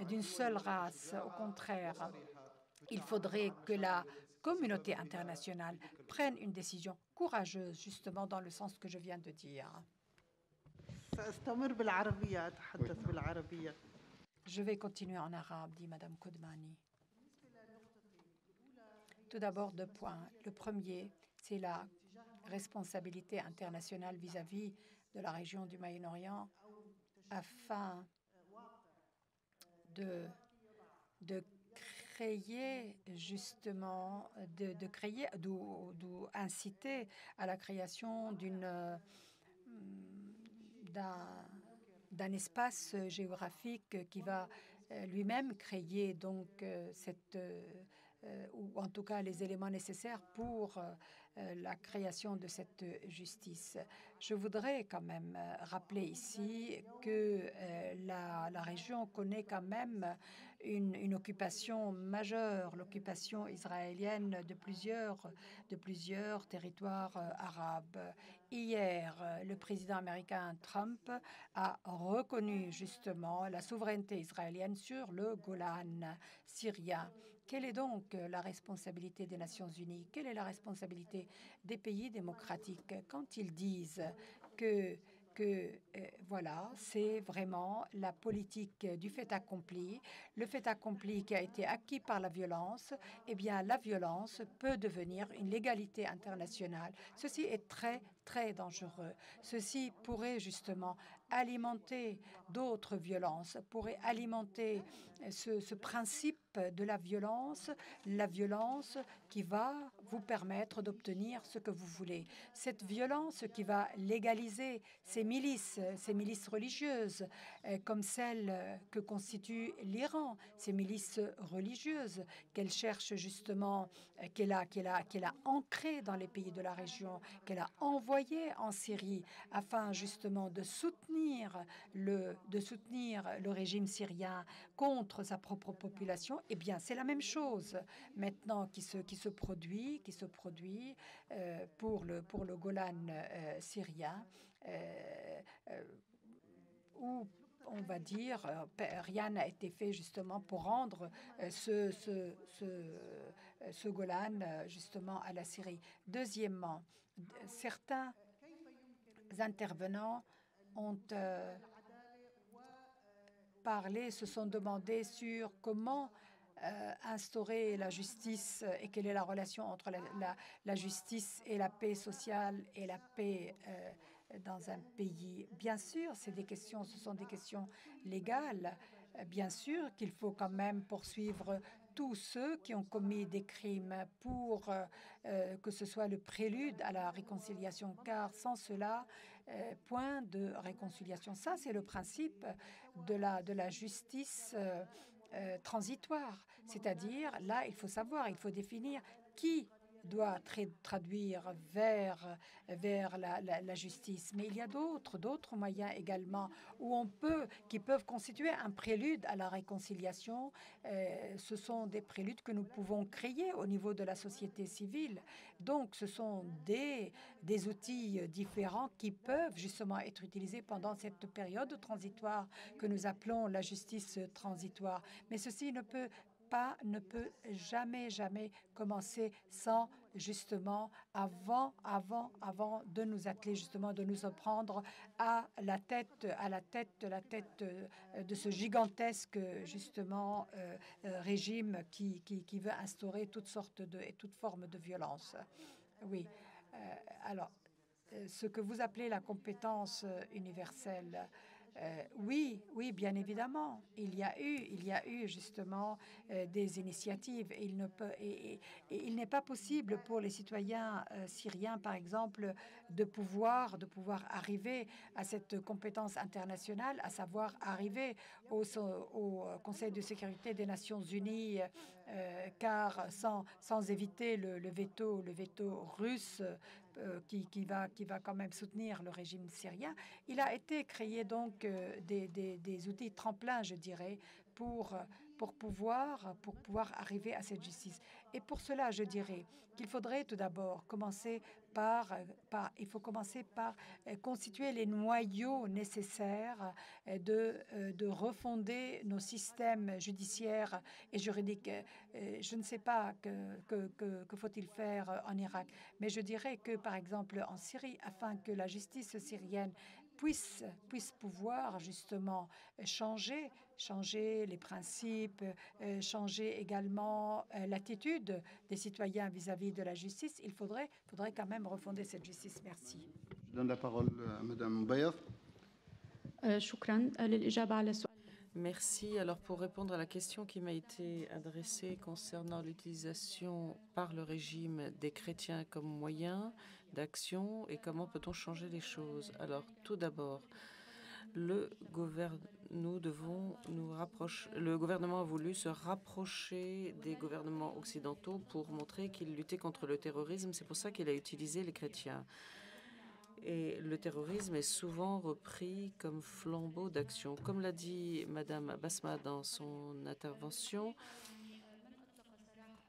d'une seule race. Au contraire, il faudrait que la communauté internationale prenne une décision courageuse, justement dans le sens que je viens de dire. Je vais continuer en arabe, dit Madame Kodmani. Tout d'abord, 2 points. Le premier, c'est la responsabilité internationale vis-à-vis de la région du Moyen-Orient afin de créer justement, inciter à la création d'un espace géographique qui va lui-même créer donc ou en tout cas les éléments nécessaires pour la création de cette justice. Je voudrais quand même rappeler ici que la région connaît quand même une occupation majeure, l'occupation israélienne de plusieurs territoires arabes. Hier, le président américain Trump a reconnu justement la souveraineté israélienne sur le Golan syrien. Quelle est donc la responsabilité des Nations unies? Quelle est la responsabilité des pays démocratiques quand ils disent que voilà, c'est vraiment la politique du fait accompli, le fait accompli qui a été acquis par la violence, eh bien la violence peut devenir une légalité internationale. Ceci est très, très dangereux. Ceci pourrait justement alimenter d'autres violences, pourrait alimenter ce principe de la violence qui va vous permettre d'obtenir ce que vous voulez. Cette violence qui va légaliser ces milices religieuses, comme celles que constitue l'Iran, ces milices religieuses qu'elle cherche justement, qu'elle a ancrées dans les pays de la région, qu'elle a envoyées en Syrie afin justement de soutenir le régime syrien contre sa propre population. Eh bien, c'est la même chose maintenant qui se produit pour le Golan syrien, où on va dire rien n'a été fait justement pour rendre ce Golan justement à la Syrie. Deuxièmement, certains intervenants ont parlé, se sont demandé sur comment instaurer la justice et quelle est la relation entre la justice et la paix sociale et la paix dans un pays. Bien sûr, ce sont des questions légales. Bien sûr qu'il faut quand même poursuivre tous ceux qui ont commis des crimes pour que ce soit le prélude à la réconciliation, car sans cela, point de réconciliation. Ça, c'est le principe de la justice transitoire. C'est-à-dire, là, il faut définir qui doit traduire vers la justice. Mais il y a d'autres moyens également qui peuvent constituer un prélude à la réconciliation. Ce sont des préludes que nous pouvons créer au niveau de la société civile. Donc, ce sont des outils différents qui peuvent justement être utilisés pendant cette période transitoire que nous appelons la justice transitoire. Mais ceci ne peut jamais commencer sans justement avant de nous atteler justement, de nous en prendre à la tête de ce gigantesque justement régime qui veut instaurer toutes formes de violence. Oui. Alors, ce que vous appelez la compétence universelle, Oui, bien évidemment. Il y a eu justement des initiatives. Et il n'est pas possible pour les citoyens syriens, par exemple, de pouvoir arriver à cette compétence internationale, à savoir arriver au Conseil de sécurité des Nations Unies, car sans éviter le veto russe qui va quand même soutenir le régime syrien. Il a été créé donc des outils tremplins, je dirais, pour pouvoir arriver à cette justice. Et pour cela, je dirais qu'il faudrait tout d'abord commencer par constituer les noyaux nécessaires de refonder nos systèmes judiciaires et juridiques. Je ne sais pas que faut-il faire en Irak, mais je dirais que, par exemple, en Syrie, afin que la justice syrienne puisse pouvoir justement changer les principes, changer également l'attitude des citoyens vis-à-vis de la justice, il faudrait quand même refonder cette justice. Merci. Je donne la parole à Mme Bayaf. Merci. Alors, pour répondre à la question qui m'a été adressée concernant l'utilisation par le régime des chrétiens comme moyen d'action et comment peut-on changer les choses. Alors, tout d'abord, le gouvernement a voulu se rapprocher des gouvernements occidentaux pour montrer qu'il luttait contre le terrorisme. C'est pour ça qu'il a utilisé les chrétiens. Et le terrorisme est souvent repris comme flambeau d'action. Comme l'a dit Madame Basma dans son intervention,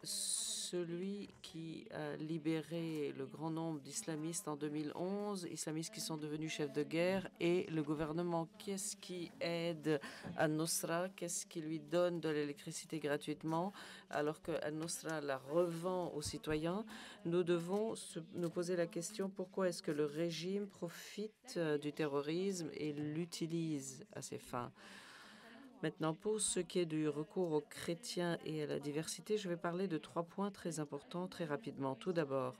celui qui a libéré le grand nombre d'islamistes en 2011, islamistes qui sont devenus chefs de guerre, et le gouvernement, qu'est-ce qui aide Al-Nusra, qu'est-ce qui lui donne de l'électricité gratuitement, alors que Al-Nusra la revend aux citoyens. Nous devons nous poser la question, pourquoi est-ce que le régime profite du terrorisme et l'utilise à ses fins? Maintenant, pour ce qui est du recours aux chrétiens et à la diversité, je vais parler de 3 points très importants très rapidement. Tout d'abord,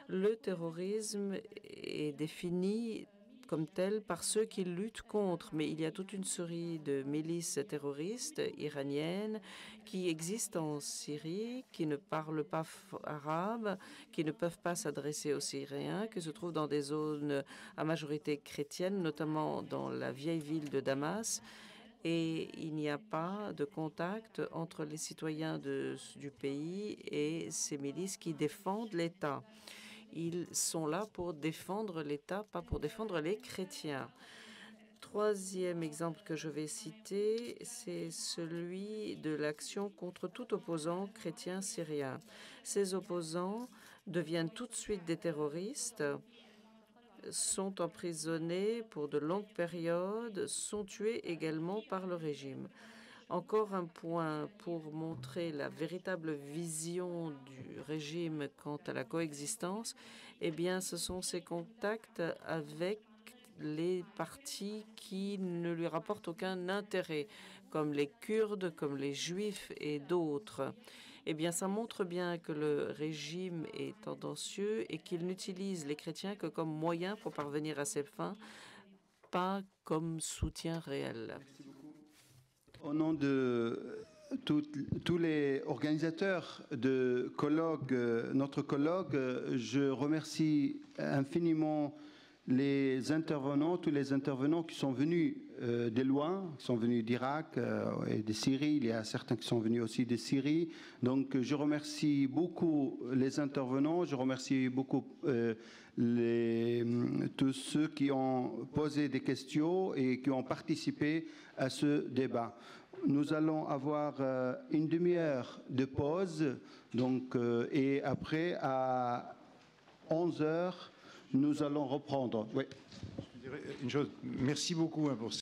le terrorisme est défini comme tel par ceux qui luttent contre, mais il y a toute une série de milices terroristes iraniennes qui existent en Syrie, qui ne parlent pas arabe, qui ne peuvent pas s'adresser aux Syriens, qui se trouvent dans des zones à majorité chrétienne, notamment dans la vieille ville de Damas. Et il n'y a pas de contact entre les citoyens du pays et ces milices qui défendent l'État. Ils sont là pour défendre l'État, pas pour défendre les chrétiens. Troisième exemple que je vais citer, c'est celui de l'action contre tout opposant chrétien syrien. Ces opposants deviennent tout de suite des terroristes, sont emprisonnés pour de longues périodes, sont tués également par le régime. Encore un point pour montrer la véritable vision du régime quant à la coexistence, eh bien, ce sont ses contacts avec les partis qui ne lui rapportent aucun intérêt, comme les Kurdes, comme les Juifs et d'autres. Eh bien, ça montre bien que le régime est tendancieux et qu'il n'utilise les chrétiens que comme moyen pour parvenir à ses fins, pas comme soutien réel. Au nom de tous les organisateurs de notre colloque, je remercie infiniment tous les intervenants qui sont venus de loin, qui sont venus d'Irak et de Syrie. Il y a certains qui sont venus aussi de Syrie. Donc, je remercie beaucoup les intervenants. Je remercie beaucoup tous ceux qui ont posé des questions et qui ont participé à ce débat. Nous allons avoir une demi-heure de pause. Donc, et après, à 11 heures, nous allons reprendre. Oui. Je dirais une chose. Merci beaucoup pour